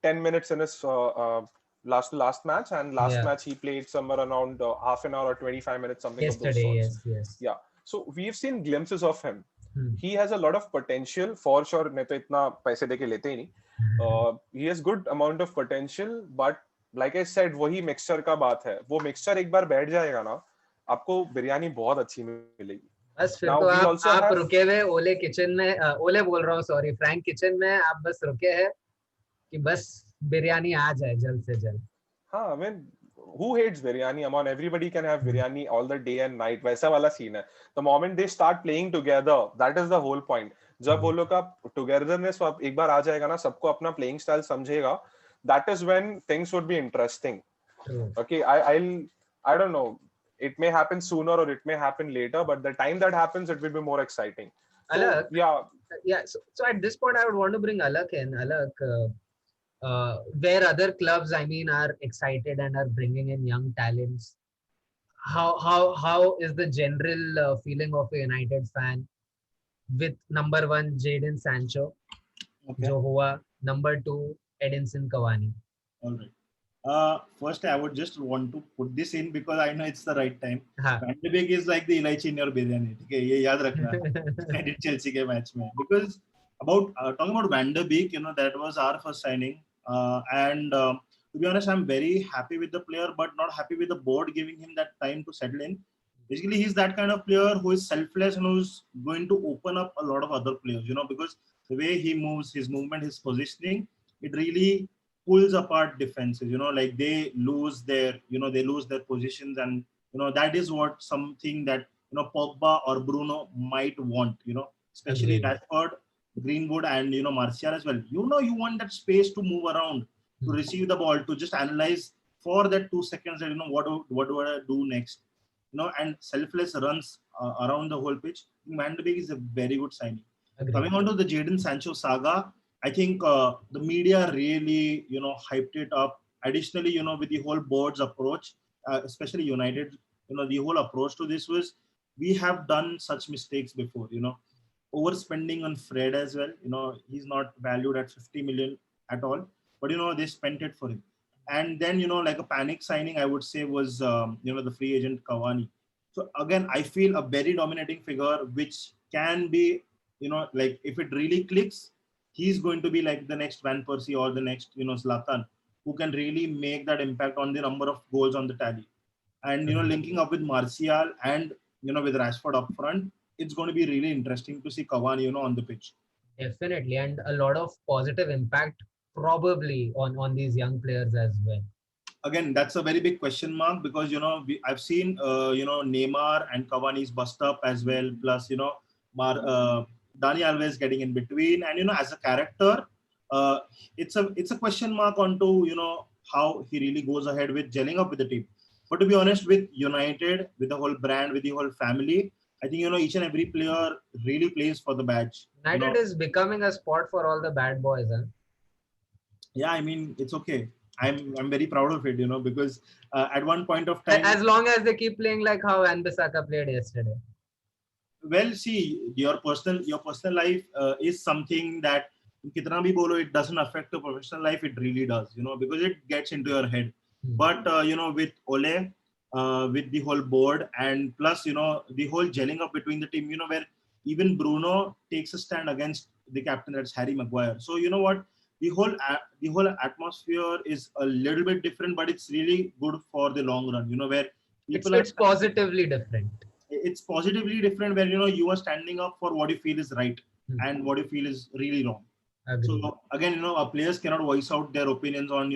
10 minutes in his last match, and last match he played somewhere around half an hour or 25 minutes, something Yesterday, of those sorts. yes. Yeah. So we've seen glimpses of him. Hmm. He has a lot of potential for sure. नहीं तो इतना पैसे देके लेते ही नहीं. He has good amount of potential, but like I said, वही mixture का बात है. वो mixture एक बार बैठ जाएगा ना, आपको बिरयानी बहुत अच्छी मिलेगी. बस फिर Now तो we also आप have- रुके हुए ओले किचन में, ओले बोल रहा हूँ, सॉरी, फ्रैंक किचन में आप बस रुके हैं कि बस बिरयानी आ जाए जल्द से जल्द. हाँ, I mean, who hates biryani? Come on, everybody can have biryani all the day and night. वैसा वाला scene है. The moment they start playing together, that is the whole point. जब वो लोग का togetherness एक बार आ जाएगा ना, सबको अपना playing style समझेगा, that is when things would be interesting. True. Okay, I don't know. It may happen sooner or it may happen later, but the time that happens, it will be more exciting. So, Alak, yeah. So at this point, I would want to bring Alak in. Alak, where other clubs, I mean, are excited and are bringing in young talents. How is the general feeling of a United fan with number 1 Jadon Sancho, जो हुआ, number 2 Edinson Cavani? All right. First, I would just want to put this in because I know it's the right time. Van de Beek is like the elaichi in your biryani. Okay, ये याद रखना. I did Chelsea के match में, because talking about Van de Beek, that was our first signing, and to be honest, I'm very happy with the player, but not happy with the board giving him that time to settle in. Basically, he's that kind of player who is selfless and who's going to open up a lot of other players, because the way he moves, his movement, his positioning, it really pulls apart defenses. Like they lose their positions, and that is what something that Pogba or Bruno might want. Especially Agreed. Rashford, Greenwood, and Martial as well. You want that space to move around, to receive the ball, to just analyze for that 2 seconds that what do I do next. And selfless runs around the whole pitch. Van de Beek is a very good signing. Agreed. Coming on to the Jadon Sancho saga, I think the media really, hyped it up. Additionally, with the whole board's approach, especially United, the whole approach to this was, we have done such mistakes before, overspending on Fred as well. He's not valued at 50 million at all, but they spent it for him. And then, like a panic signing, I would say was, the free agent Cavani. So again, I feel a very dominating figure, which can be, like if it really clicks, he's going to be like the next Van Persie or the next, Zlatan, who can really make that impact on the number of goals on the tally. And, linking up with Martial and, with Rashford up front, it's going to be really interesting to see Cavani, on the pitch. Definitely, and a lot of positive impact probably on these young players as well. Again, that's a very big question mark, because I've seen Neymar and Cavani's bust up as well. Plus Dani Alves getting in between, and as a character, it's a question mark onto how he really goes ahead with gelling up with the team. But to be honest, with United, with the whole brand, with the whole family, I think each and every player really plays for the badge. United is becoming a spot for all the bad boys, huh? Yeah, I mean, it's okay. I'm very proud of it, because at one point of time, As long as they keep playing like how Wan-Bissaka played yesterday. Well, see, your personal life is something that kitna bhi bolo, it doesn't affect your professional life. It really does, because it gets into your head. But with Ole, with the whole board, and plus the whole gelling up between the team, where even Bruno takes a stand against the captain, that's Harry Maguire. So you know what, the whole atmosphere is a little bit different, but it's really good for the long run. Where people It's positively different. It's positively different, where you are standing up for what you feel is right and what you feel is really wrong. Agreed. So again, our players cannot voice out their opinions on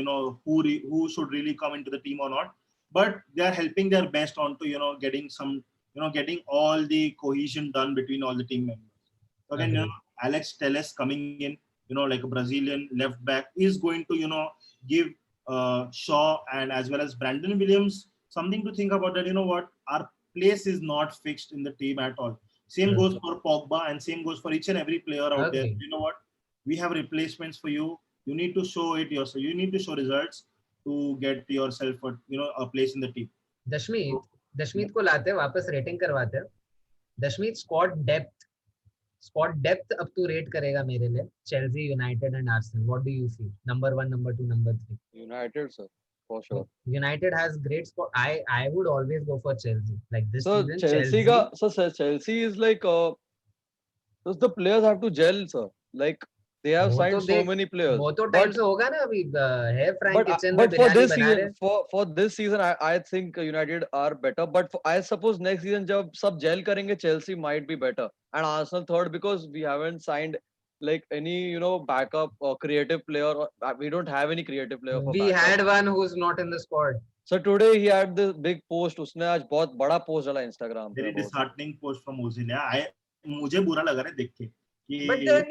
who should really come into the team or not, but they are helping their best on to getting some getting all the cohesion done between all the team members. So again, Alex Telles coming in, like a Brazilian left back, is going to give Shaw and as well as Brandon Williams something to think about, that what, our place is not fixed in the team at all. Same goes for Pogba, and same goes for each and every player out there. You know what? We have replacements for you. You need to show it yourself. You need to show results to get yourself a place in the team. दशमीत को लाते हैं वापस, rating करवाते हैं. दशमीत, squad depth अब तू rate करेगा मेरे लिए. Chelsea, United and Arsenal. What do you see? Number 1, number 2, number 3. United, sir, for sure. United has great squad. I would always go for Chelsea. Like this So season, Chelsea is like just the players have to gel, sir. Like they have signed so many players. वो तो time से होगा ना अभी. है Frank Kitchen में but for biryani this बना season, रहे. for this season, I think United are better. But I suppose next season जब सब gel करेंगे, Chelsea might be better, and Arsenal third, because we haven't signed like any backup or creative player. We don't have any creative player for We backup. had one who's not in the squad. So today he had this big post. उसने आज बहुत बड़ा post डाला Instagram पे. Very disheartening post from Ozil. मुझे बुरा लगा रहा देख के. But then,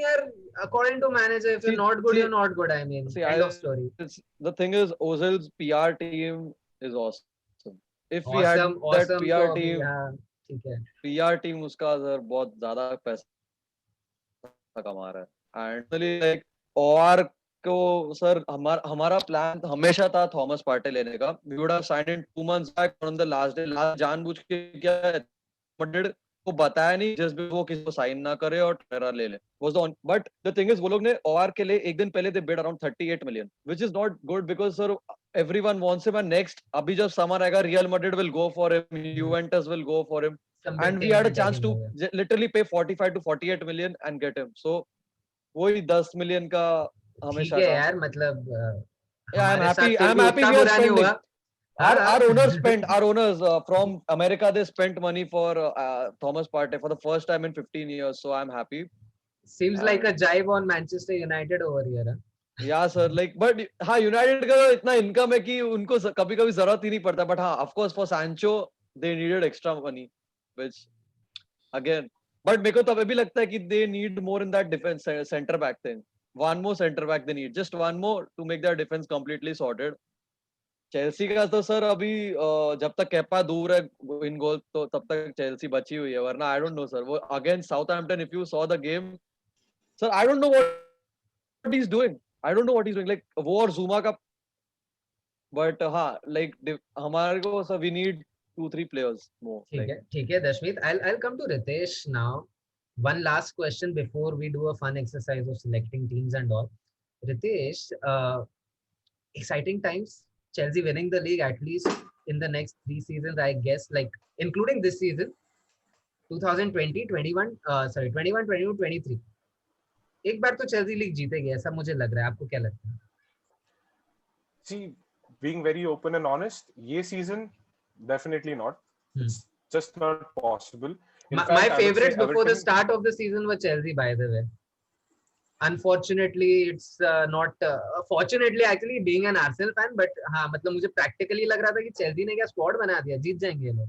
according to manager, if you're not good, you're not good. I mean, end of story. The thing is, Ozil's PR team is awesome. If we had that awesome PR team, ठीक है. PR team उसका sir बहुत ज़्यादा पैसा कमा रहा है. And really, like और को सर हमारा plan हमेशा था थॉमस पार्टे लेने का. We would have signed in 2 months back on the last day. जानबूझ के क्या Madrid को बताया नहीं, जस्ट वो किसी को साइन ना करे और ट्रेरा ले ले. But the thing is, वो लोग ने OR के लिए एक दिन पहले they bid around 38 million, which is not good because sir everyone wants him, and next अभी जब summer आएगा, Real Madrid will go for him, Juventus will go for him, and we had a chance to literally pay 45 to 48 million and get him. So वही 10 million का हमेशा. ठीक है यार, मतलब I'm happy we are spending. Our owners from America, they spent money for Thomas Partey for the first time in 15 years. So I'm happy. Seems like a jibe on Manchester United over here. या sir like but हाँ United का इतना income है कि उनको कभी कभी जरूरत ही नहीं पड़ता बट हाँ of course for Sancho they needed extra money which again but मेरे को तब भी लगता है कि they need more in that defence centre back thing one more centre back they need just one more to make their defence completely sorted Chelsea का तो sir अभी जब तक केपा दूर है इन गोल तो तब तक चेल्सी बची हुई है वरना आई डोंट नो सर वो against Southampton if you saw the game sir I don't know what he is doing I don't know what he is doing like वो और जुमा का बट हाँ लाइक हमारे को सर वी नीड 2-3 प्लेयर्स मोर ठीक है दशमीत, I'll come to Ritesh now. One last question before we do a fun exercise of selecting teams and all. Ritesh, exciting times, Chelsea winning the league at least in the next 3 seasons, I guess, like including this season, 2020, 21, 22, 23. एक बार तो Chelsea league जीतेगी ऐसा मुझे लग रहा है, आपको क्या लगता है? See, being very open and honest, ये season definitely not. It's just not possible. My favorites before the start of the season were Chelsea, by the way. Unfortunately, it's not. Fortunately, actually, being an Arsenal fan, but हाँ मतलब मुझे practically लग रहा था कि Chelsea ने क्या squad बना दिया, जीत जाएंगे ये लोग.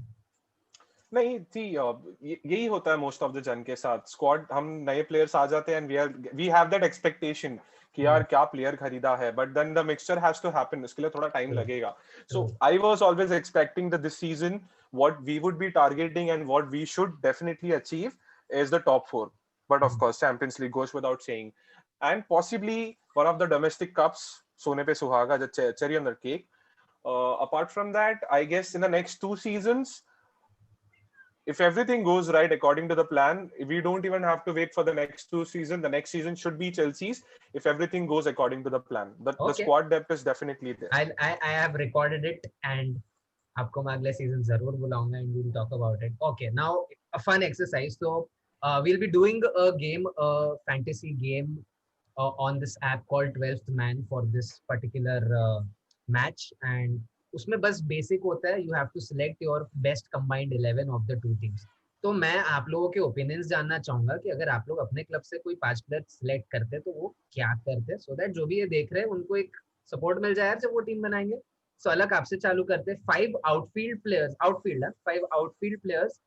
नहीं थी यही होता है मोस्ट ऑफ द जन के साथ स्क्वाड हम नए प्लेयर्स आ जाते हैं and we have that expectation कि यार क्या प्लेयर खरीदा है but then the mixture has to happen इसके लिए थोड़ा टाइम लगेगा so I was always expecting that this season what we would be targeting and what we should definitely achieve is the top 4 but of course Champions League goes without saying and possibly one of the domestic cups सोने पे सुहागा cherry on the cake apart from that I guess in the next 2 seasons if everything goes right according to the plan, we don't even have to wait for the next 2 seasons. The next season should be Chelsea's if everything goes according to the plan. The squad depth is definitely there. I have recorded it and आपको मैं अगले season जरूर बुलाऊंगा and we'll talk about it. Okay, now a fun exercise. So we'll be doing a game, a fantasy game on this app called 12th Man for this particular match and उसमें बस basic होता है you have to select your best combined 11 of the 2 teams. तो मैं आप लोगों के opinions जानना चाहूंगा कि अगर आप लोग अपने क्लब से कोई 5 प्लेयर सिलेक्ट करते तो वो क्या करते सो दैट जो भी ये देख रहे हैं उनको एक सपोर्ट मिल जाए जब वो टीम बनाएंगे. सो अलग आपसे चालू करते हैं. 5 outfield players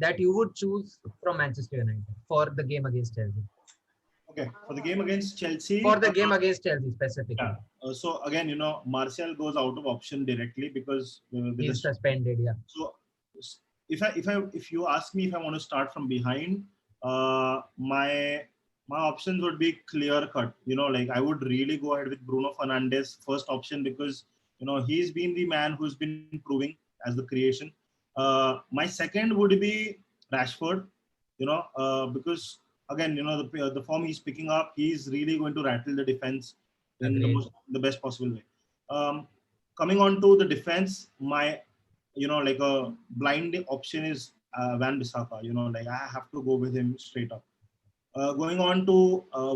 that you would choose from Manchester United for the game against Chelsea. Okay, for the game against Chelsea. For the game against Chelsea specifically. Yeah. So again, you know, Martial goes out of option directly because he's suspended. Yeah. So if you ask me if I want to start from behind, my options would be clear cut. You know, like I would really go ahead with Bruno Fernandes first option because you know he's been the man who's been improving as the creation. My second would be Rashford. You know, because again, you know, the form he's picking up, he's really going to rattle the defense in the best possible way. Coming on to the defense, my, you know, like a blind option is Van Bissaka. You know, like I have to go with him straight up. Going on to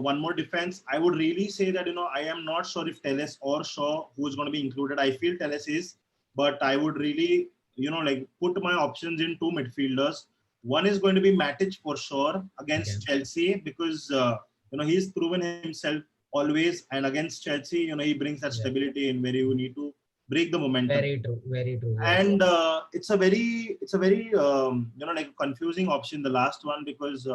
one more defense, I would really say that, you know, I am not sure if Telles or Shaw who is going to be included. I feel Telles is, but I would really, you know, like put my options in 2 midfielders. One is going to be Matic for sure against Chelsea because you know he's proven himself always, and against Chelsea, you know, he brings that stability in where you need to break the momentum. Very true. And it's a very you know, like confusing option, the last one, because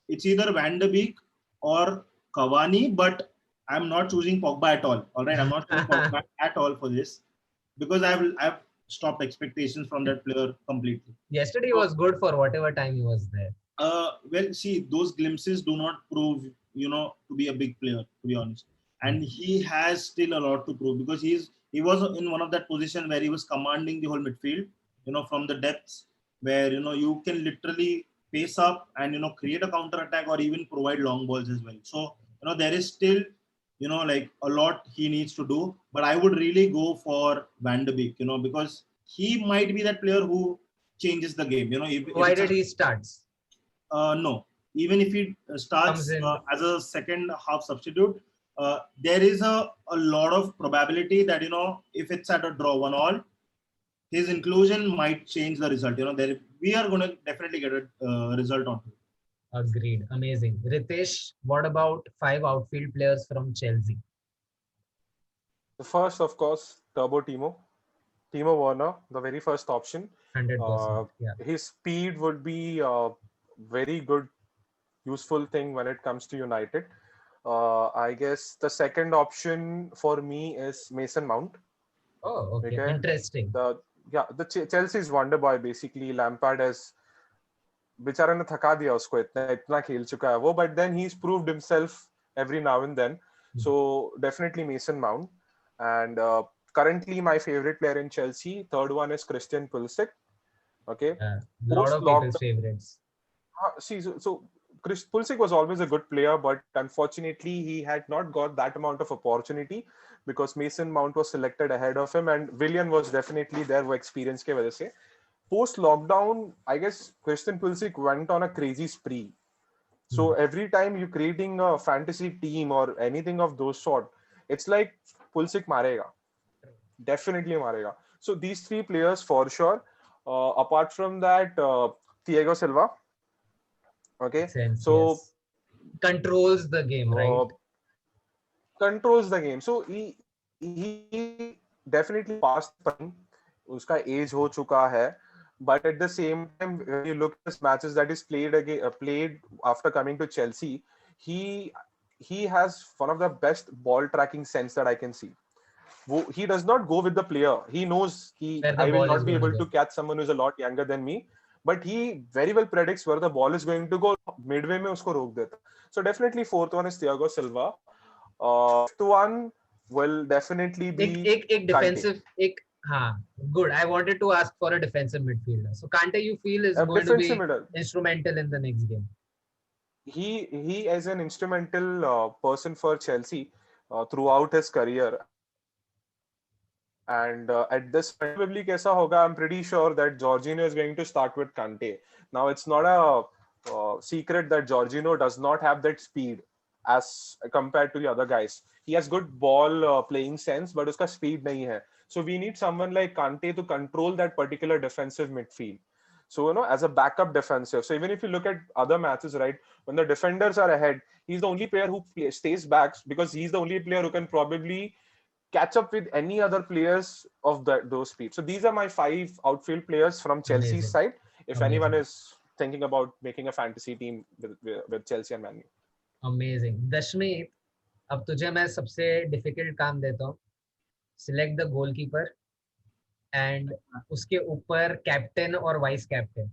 it's either Van de Beek or Cavani, but I'm not choosing Pogba at all. All right, I'm not choosing Pogba at all for this because I've stopped expectations from that player completely. Yesterday was good for whatever time he was there. Well, see, those glimpses do not prove, you know, to be a big player, to be honest. And he has still a lot to prove because he was in one of that position where he was commanding the whole midfield, you know, from the depths where, you know, you can literally pace up and, you know, create a counter attack or even provide long balls as well. So, you know, there is still, you know, like a lot he needs to do, but I would really go for Van de Beek, you know, because he might be that player who changes the game, you know. Provided he starts. No, even if he starts as a second half substitute, there is a lot of probability that, you know, if it's at a draw 1-1, his inclusion might change the result. You know, we are going to definitely get a result on it. Agreed. Amazing. Ritesh, what about 5 outfield players from Chelsea? The first, of course, Timo Werner, the very first option. 100%. Yeah. His speed would be a very good, useful thing when it comes to United. I guess the second option for me is Mason Mount. Oh, okay. Okay, Interesting. the Chelsea's wonder boy basically. Lampard has बेचारे ने थका दिया उसको इतना इतना खेल चुका है वो but then he's proved himself every now and then so definitely Mason Mount and currently my favorite player in Chelsea third one is Christian Pulisic okay A lot of people's favorites. see so Chris Pulisic was always a good player but unfortunately he had not got that amount of opportunity because Mason Mount was selected ahead of him and Willian was definitely there वो experience के वजह से post lockdown, I guess Christian Pulisic went on a crazy spree. So every time you're creating a fantasy team or anything of those sort, it's like Pulisic marega. Definitely marega. So these three players for sure. Apart from that, Thiago Silva. Okay. Sense, So yes. Controls the game, right? Controls the game. So he definitely passed prime. उसका age हो चुका है. But at the same time, when you look at his matches that he's played after coming to Chelsea, he has one of the best ball tracking sense that I can see. He does not go with the player. He knows I will not be able to catch someone who's a lot younger than me. But he very well predicts where the ball is going to go. Midway में उसको रोक देता. So definitely fourth one is Thiago Silva. Fifth one will definitely be एक defensive good. I wanted to ask for a defensive midfielder. So Kante, you feel is going to be instrumental in the next game? He is an instrumental person for Chelsea throughout his career. And at this probably kaisa hoga, I'm pretty sure that Jorginho is going to start with Kante. Now it's not a secret that Jorginho does not have that speed as compared to the other guys. He has good ball playing sense, but uska speed nahi hai. So we need someone like Kante to control that particular defensive midfield. So, as a backup defensive. So even if you look at other matches, right, when the defenders are ahead, he's the only player who stays back because he's the only player who can probably catch up with any other players of those speeds. So these are my 5 outfield players from Chelsea's side. If anyone is thinking about making a fantasy team with Chelsea and Man U. Amazing. Dashmeet, अब तुझे मैं सबसे difficult काम देता हूँ. Select the goalkeeper and उसके ऊपर captain और vice captain.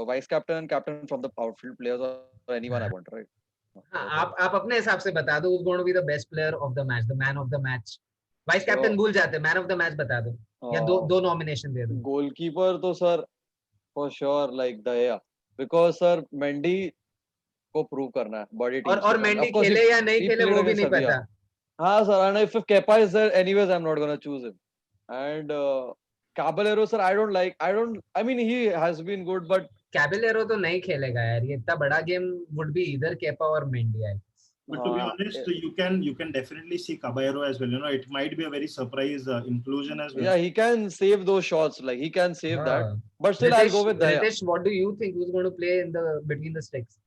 Vice captain and captain from the outfield players or anyone I want, right? आप अपने हिसाब से बता दो who's going to be the best player of the match, the man of the match. Vice captain भूल जाते, man of the match बता दो. या दो nomination दे दो. Goalkeeper तो sir for sure like Daya because sir Mendy को prove करना है body team. और Mendy खेले या नहीं खेले वो भी नहीं पता. हाँ sir, and if Kepa is there, anyways I'm not gonna choose him. And Caballero sir, I mean he has been good, but Caballero तो नहीं खेलेगा यार. ये इतना बड़ा game would be either Kepa or Mendy. But to be honest, you can definitely see Caballero as well. It might be a very surprise inclusion as well. Yeah, he can save those shots. Like he can save that. But still, I'll go with Daya. Ritesh, what do you think? Who's going to play in between the sticks?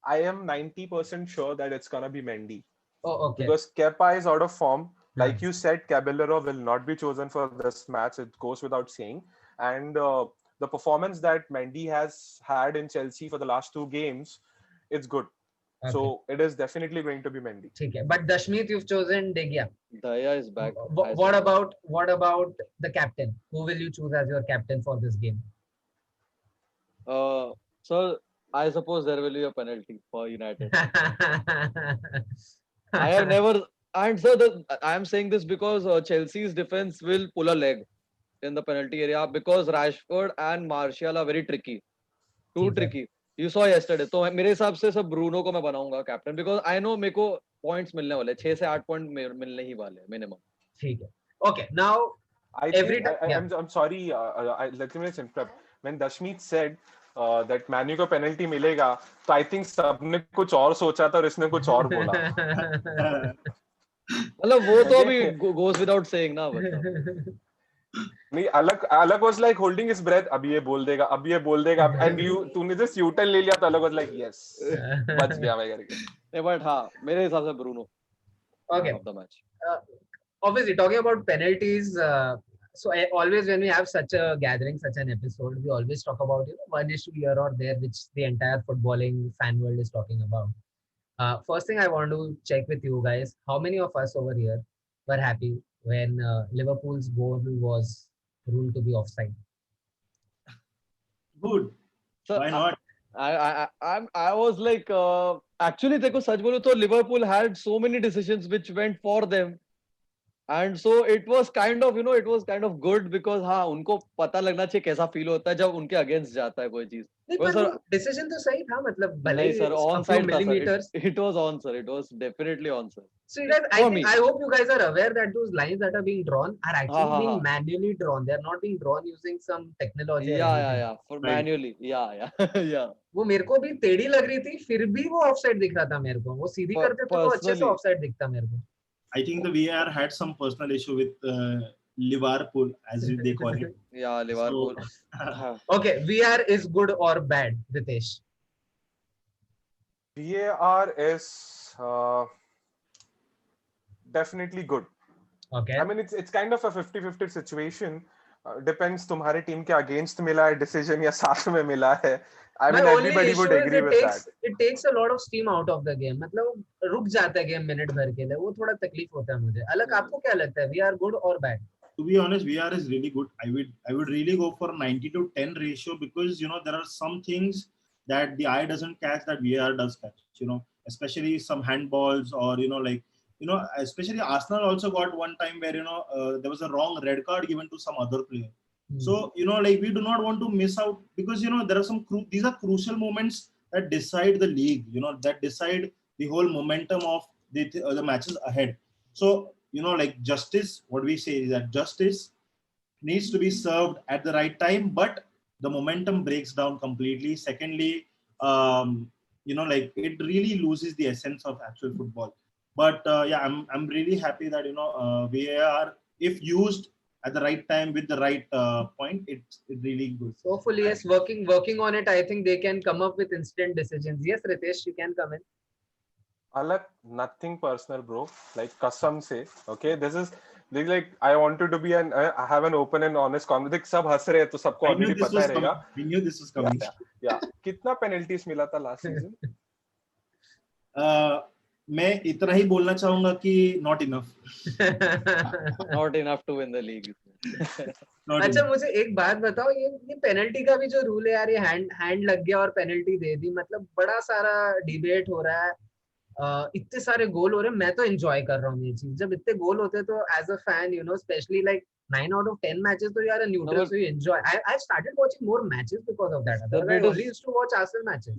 I am 90% sure that it's gonna be Mendy. Oh, okay. Because Kepa is out of form. Like you said, Caballero will not be chosen for this match. It goes without saying. And the performance that Mendy has had in Chelsea for the last 2 games, it's good. Okay. So it is definitely going to be Mendy. Okay. But Dashmeet, you've chosen De Gea. Daya is back. What about the captain? Who will you choose as your captain for this game? So I suppose there will be a penalty for United. I have never, and so I am saying this because Chelsea's defense will pull a leg in the penalty area because Rashford and Martial are very tricky. Too tricky. You saw yesterday. तो मेरे हिसाब से सब Bruno को मैं बनाऊंगा captain because I know मेरे को points मिलने वाले 6 से 8 पॉइंट मिलने ही वाले minimum. ठीक है. Okay, now I'm sorry. Let me just interrupt. When Dashmeet said that Man U को penalty मिलेगा, तो I think सबने कुछ और सोचा था और इसने कुछ और बोला. मतलब वो तो अभी goes without saying ना. नहीं, अलग was like holding his breath. अब ये बोल देगा, and तूने just U-turn ले लिया तो अलग was like yes, बच गया मैं करके. But हाँ, मेरे हिसाब से Bruno Okay. of the match. Obviously, talking about penalties, so always when we have such a gathering, such an episode, we always talk about one issue here or there which the entire footballing fan world is talking about. First thing I want to check with you guys: how many of us over here were happy when Liverpool's goal was ruled to be offside? Good. So Why not? I was like, actually देखो सच बोलो तो Liverpool had so many decisions which went for them, and so it was kind of good because हाँ उनको पता लगना चाहिए कैसा feel होता है जब उनके अगेंस्ट जाता है कोई चीज. नहीं, पर वो डिसीजन तो सही था, मतलब भले नहीं ही sir, a on few side था millimeters. Sir. It was on sir. It was definitely on sir. So you guys, For me. I hope you guys are aware that those lines that are being drawn are actually हाँ, being हाँ. manually drawn. They are not being drawn using some technology or Yeah, anything. for Right. manually. Yeah. Yeah. वो मेरे को भी टेढ़ी लग रही थी, फिर भी वो ऑफसाइड दिख रहा था मेरे को. वो सीधी करते तो अच्छे से personally. ऑफसाइड दिखता मेरे को. I think the VAR had some personal issue with Liverpool, as they call it. Yeah, Liverpool. Okay, VR is good or bad, Ritesh? VAR is definitely good. Okay. I mean, it's kind of a 50-50 situation. Depends तुम्हारे team के against मिला है decision या साथ में मिला है. I My mean, only everybody issue would is agree with that. it takes a lot of steam out of the game. मतलब रुक जाता है गेम मिनट भर के लिए, वो थोड़ा तकलीफ होता है मुझे. अलग आपको क्या लगता है, VR good or bad? To be honest, VR is really good. I would really go for 90-10 ratio because there are some things that the eye doesn't catch that VR does catch. Especially some handballs or especially Arsenal also got one time where there was a wrong red card given to some other player. So we do not want to miss out because there are these are crucial moments that decide the league. That decide the whole momentum of the matches ahead. So justice, what we say is that justice needs to be served at the right time, but the momentum breaks down completely. Secondly, it really loses the essence of actual football. But I'm really happy that VAR, if used at the right time with the right point, it's really good. Hopefully, yes, working on it. I think they can come up with instant decisions. Yes, Ritesh, you can come in. Alak, nothing personal, bro. Like कसम से, okay. This is like I wanted to be I have an open and honest conversation. सब हंस रहे हैं तो सबको already पता रहेगा. I knew this was coming. Yeah. कितना penalties मिला था last season? मैं इतना ही बोलना चाहूंगा कि not enough. Not enough to win the league. अच्छा, मुझे एक बात बताओ, ये पेनल्टी का भी जो रूल है यार, ये हैंड लग गया और पेनल्टी दे दी, मतलब बड़ा सारा डिबेट हो रहा है. इतने सारे गोल हो रहे हैं. मैं तो एंजॉय कर रहा हूँ ये चीज. जब इतने गोल होते हैं तो as a fan specially like 9 out of 10 matches तो यार neutral, so you enjoy. I started watching more matches because of that. Otherwise I only used to watch Arsenal matches.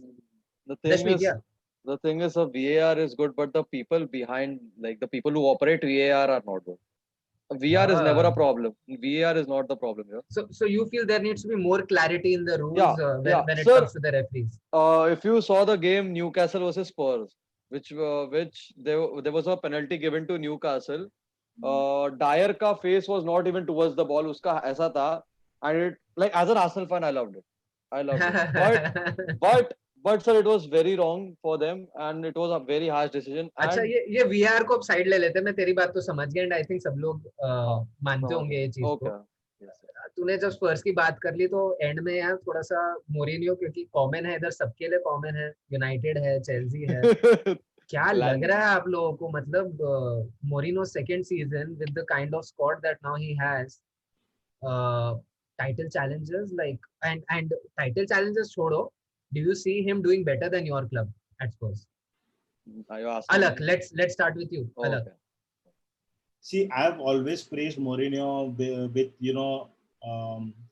The thing is, VAR is good, but the people behind, like the people who operate VAR are not good. VR is never a problem. VAR is not the problem here. So you feel there needs to be more clarity in the rules when it comes to the referees? If you saw the game Newcastle versus Spurs, which there was a penalty given to Newcastle. Dyer ka face was not even towards the ball. Uska aisa tha, and it, like as an Arsenal fan, I loved it. But sir, it was very wrong for them, and it was a very harsh decision. अच्छा, ये VR को अब side ले लेते हैं. मैं तेरी बात तो समझ गया, एंड आई थिंक सब लोग मानते होंगे ये चीज को. तूने जब स्पर्स की बात कर ली तो एंड में यार थोड़ा सा मोरिनियो, क्योंकि कॉमन है इधर, सबके लिए कॉमन है. यूनाइटेड है, चेल्सी है. क्या लग रहा है आप लोगों को, मतलब Moreno second season with the kind of squad that now he has, title Challengers like and title Challengers छोड़ो, do you see him doing better than your club at Spurs? Alak, let's start with you. Alak. See, I've always praised Mourinho with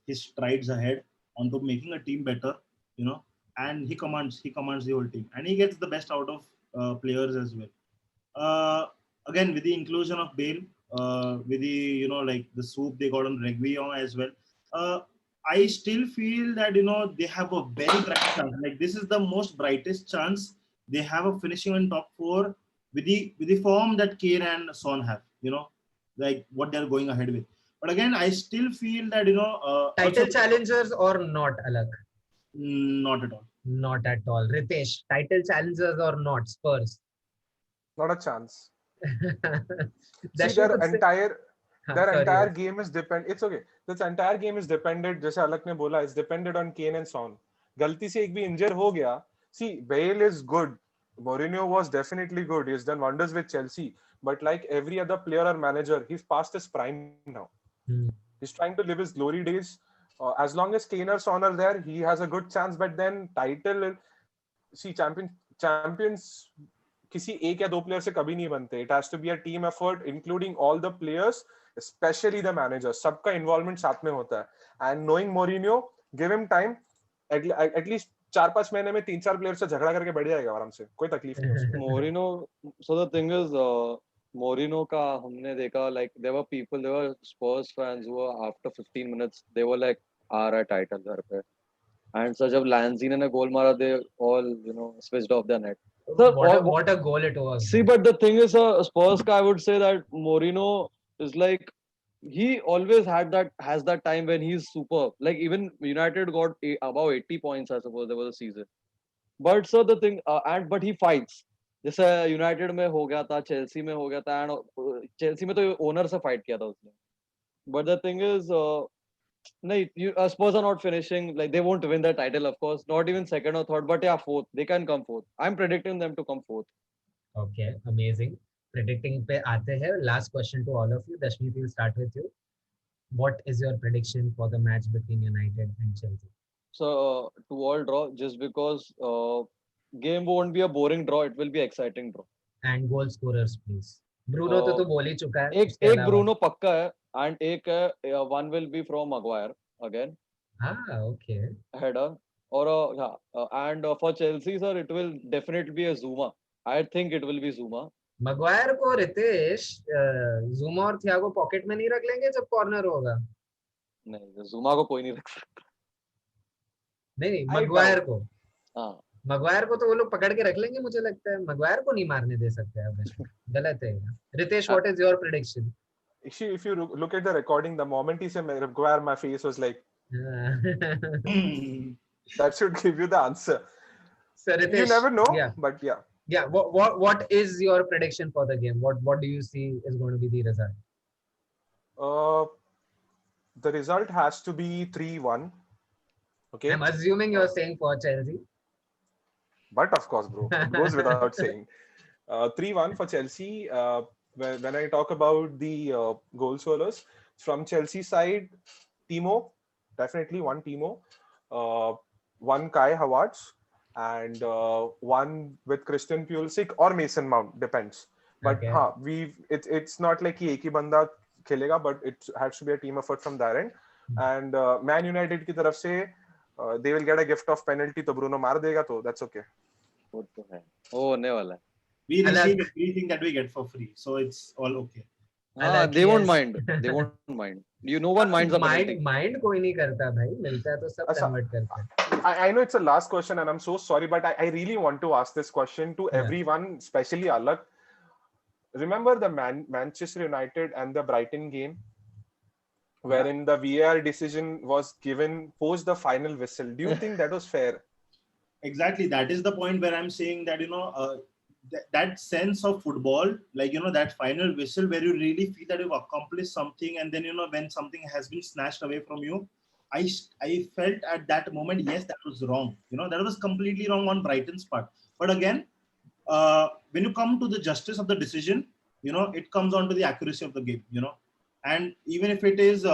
his strides ahead onto making a team better, and he commands the whole team, and he gets the best out of players as well. Again, with the inclusion of Bale, with the the swoop they got on Reguilon as well. I still feel that they have a very bright chance. Like, this is the most brightest chance they have of finishing in top 4 with the form that Kane and Son have. Like what they're going ahead with. But again, I still feel that Title also, challengers or not, Alak? not at all. Not at all. Ritesh, title challengers or not, Spurs? Not a chance. See, Dashmi their could say, entire हाँ, their sorry, entire yes. game is depend. It's okay. This entire game is dependent. जैसे अलक ने बोला, it's depended on Kane and Son. गलती से एक भी injure हो गया. See, Bale is good. Mourinho was definitely good. He's done wonders with Chelsea. But like every other player or manager, he's past his prime now. Hmm. He's trying to live his glory days. As long as Kane or Son are there, he has a good chance. But then title, see, champions किसी एक या दो player से कभी नहीं बनते. It has to be a team effort, including all the players, especially the managers. सबका involvement साथ में होता है. And knowing Mourinho, give him time. At least 4-5 महीने में 3-4 प्लेयर से झगड़ा करके बैठ जाएगा आराम से. कोई तकलीफ नहीं उसको. Mourinho, so the thing is, Mourinho का हमने देखा, like there were Spurs fans who were after 15 minutes they were like आ रहा है title घर पे, and so जब Lanzini ने goal मारा they all switched off their net. Sir, What a goal it was. See, but the thing is, Spurs guy, I would say that Mourinho is like, he always has that time when he's super. Like even United got above 80 points, I suppose there was a season. But so the thing, but he fights. जैसे United में हो गया था, Chelsea में हो गया था, and Chelsea में तो ओनर से फाइट किया था उसने. बट द थिंग इज, नहीं, Spurs are not finishing, like they won't win the title, of course, not even second or third, but yeah, fourth. They can come fourth. I'm predicting them to come fourth. Okay, amazing. Predicting पे आते हैं. Last question to all of you. Dashmi, we'll start with you. What is your prediction for the match between United and Chelsea? So to all draw, just because game won't be a boring draw, it will be exciting draw. And goal scorers, please. Bruno तो बोल ही चुका है. एक Bruno पक्का है, and एक one will be from Maguire again. Okay. Header. Or and for Chelsea, sir, it will definitely be a Zuma. I think it will be Zuma. Maguire को Ritesh Zuma और Thiago पॉकेट में नहीं रख लेंगे जब कॉर्नर होगा? नहीं, Zuma को कोई नहीं रख सकता. नहीं, Maguire को. हाँ. Maguire को तो वो लोग पकड़ के रख लेंगे, मुझे लगता है. Maguire को नहीं मारने दे सकते हैं. गलत है. Ritesh, what is your prediction? If you look at the recording, the moment he said Maguire, my face was like, that should give you the answer. So Ritesh, You never know, Yeah. but yeah. Yeah. What is your prediction for the game? What do you see is going to be the result? The result has to be 3-1. Okay. I'm assuming you're saying for Chelsea. But of course, bro, it goes without saying. 3-1 for Chelsea. When I talk about the goal scorers, from Chelsea side, Timo, definitely one Timo, one Kai Havertz, and one with Christian Pulisic or Mason Mount, depends. But Okay. it's not like कि एक ही बंदा खेलेगा, but it has to be a team effort from their end. And Man United की तरफ से they will get a gift of penalty, तो Bruno मार देगा, तो that's okay. वो तो है. वो होने वाला है. We Alak. receive everything that we get for free, so it's all okay. Alak, They won't yes. mind. They won't mind. No one minds a penalty. Mind कोई नहीं करता भाई, मिलता है तो सब अच्छा. convert करते हैं. I know it's a last question and I'm so sorry, but I really want to ask this question to Yeah. everyone, especially Alak. Remember the Manchester United and the Brighton game, wherein the VAR decision was given post the final whistle? Do you think that was fair? Exactly, that is the point where I'm saying that that sense of football, like that final whistle where you really feel that you've accomplished something, and then when something has been snatched away from you, I felt at that moment, yes, that was wrong. That was completely wrong on Brighton's part. But again, when you come to the justice of the decision, it comes on to the accuracy of the game. And even if it is,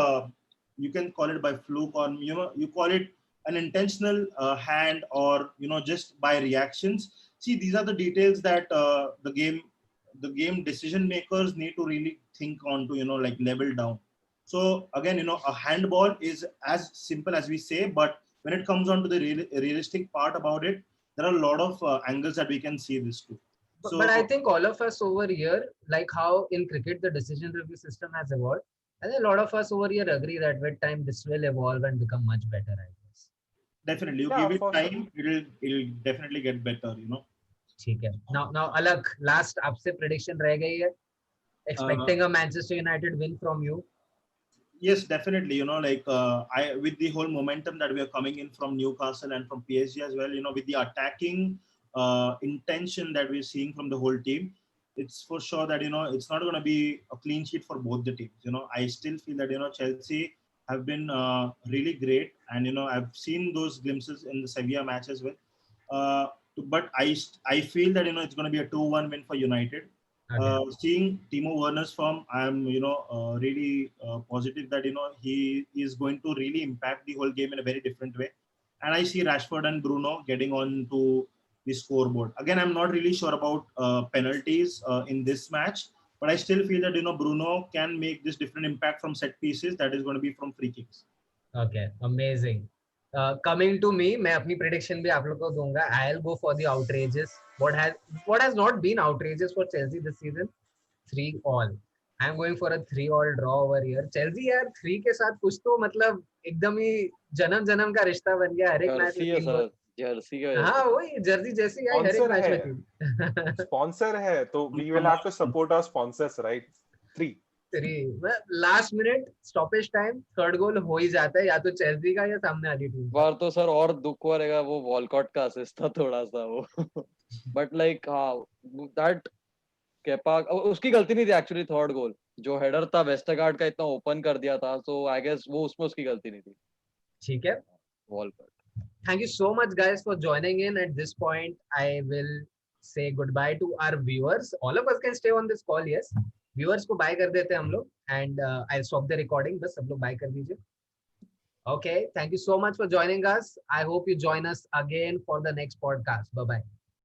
you can call it by fluke, or you call it an intentional hand, or just by reactions. See, these are the details that the game decision makers need to really think on to like level down. So again, a handball is as simple as we say, but when it comes on to the realistic part about it, there are a lot of angles that we can see this too. But I think all of us over here, like how in cricket the decision review system has evolved, I think a lot of us over here agree that with time this will evolve and become much better, I guess. Definitely, you Yeah, give it for time, it'll definitely get better. ठीक है. Now Alak, last आपसे prediction रह गई है. Expecting a Manchester United win from you. Yes, definitely. Like I with the whole momentum that we are coming in from Newcastle and from PSG as well. With the attacking intention that we're seeing from the whole team, it's for sure that it's not going to be a clean sheet for both the teams. I still feel that Chelsea have been really great, and I've seen those glimpses in the Sevilla match as well. Uh, but I feel that it's going to be a 2-1 win for United. Okay. Seeing Timo Werner's form, I'm really positive that he is going to really impact the whole game in a very different way. And I see Rashford and Bruno getting on to the scoreboard. Again, I'm not really sure about penalties in this match, but I still feel that Bruno can make this different impact from set pieces. That is going to be from free kicks. Okay, amazing. Coming to me, मैं अपनी prediction भी आप लोग को दूंगा. I'll go for the outrageous. What has not been outrageous for Chelsea this season? 3-3. I'm going for a 3-3 draw over here. Chelsea यार 3 के साथ कुछ तो मतलब एकदम ही जन्म जन्म का रिश्ता बन गया. हर एक मैच जर्सी में है 3 सर, गोल. जर्सी का हाँ वही जर्सी जैसी आई हर एक Sponsor मैच में है. 3. Sponsor है, तो we will have to support our sponsors, right? 3. 3 last minute stoppage time third goal हो ही जाता है या तो चेल्सी का या सामने वाली टीम का. बार तो सर और दुख हुआ रहेगा, वो वॉलकॉट का असिस्ट था थोड़ा सा वो बट लाइक हाँ दैट केपा उसकी गलती नहीं थी एक्चुअली. थर्ड गोल जो हेडर था वेस्टरगार्ड का इतना ओपन कर दिया था, सो आई गेस वो उसमें उसकी गलती नहीं थी. ठीक है. Walcott. Thank you so much, guys, for joining in. At this point, I will say goodbye to our viewers. All of us can stay on this call, yes. Viewers को bye कर देते हैं हम लोग, and I'll stop the recording. बस सब लोग bye कर दीजिए. Okay, thank you so much for joining us. I hope you join us again for the next podcast. Bye bye.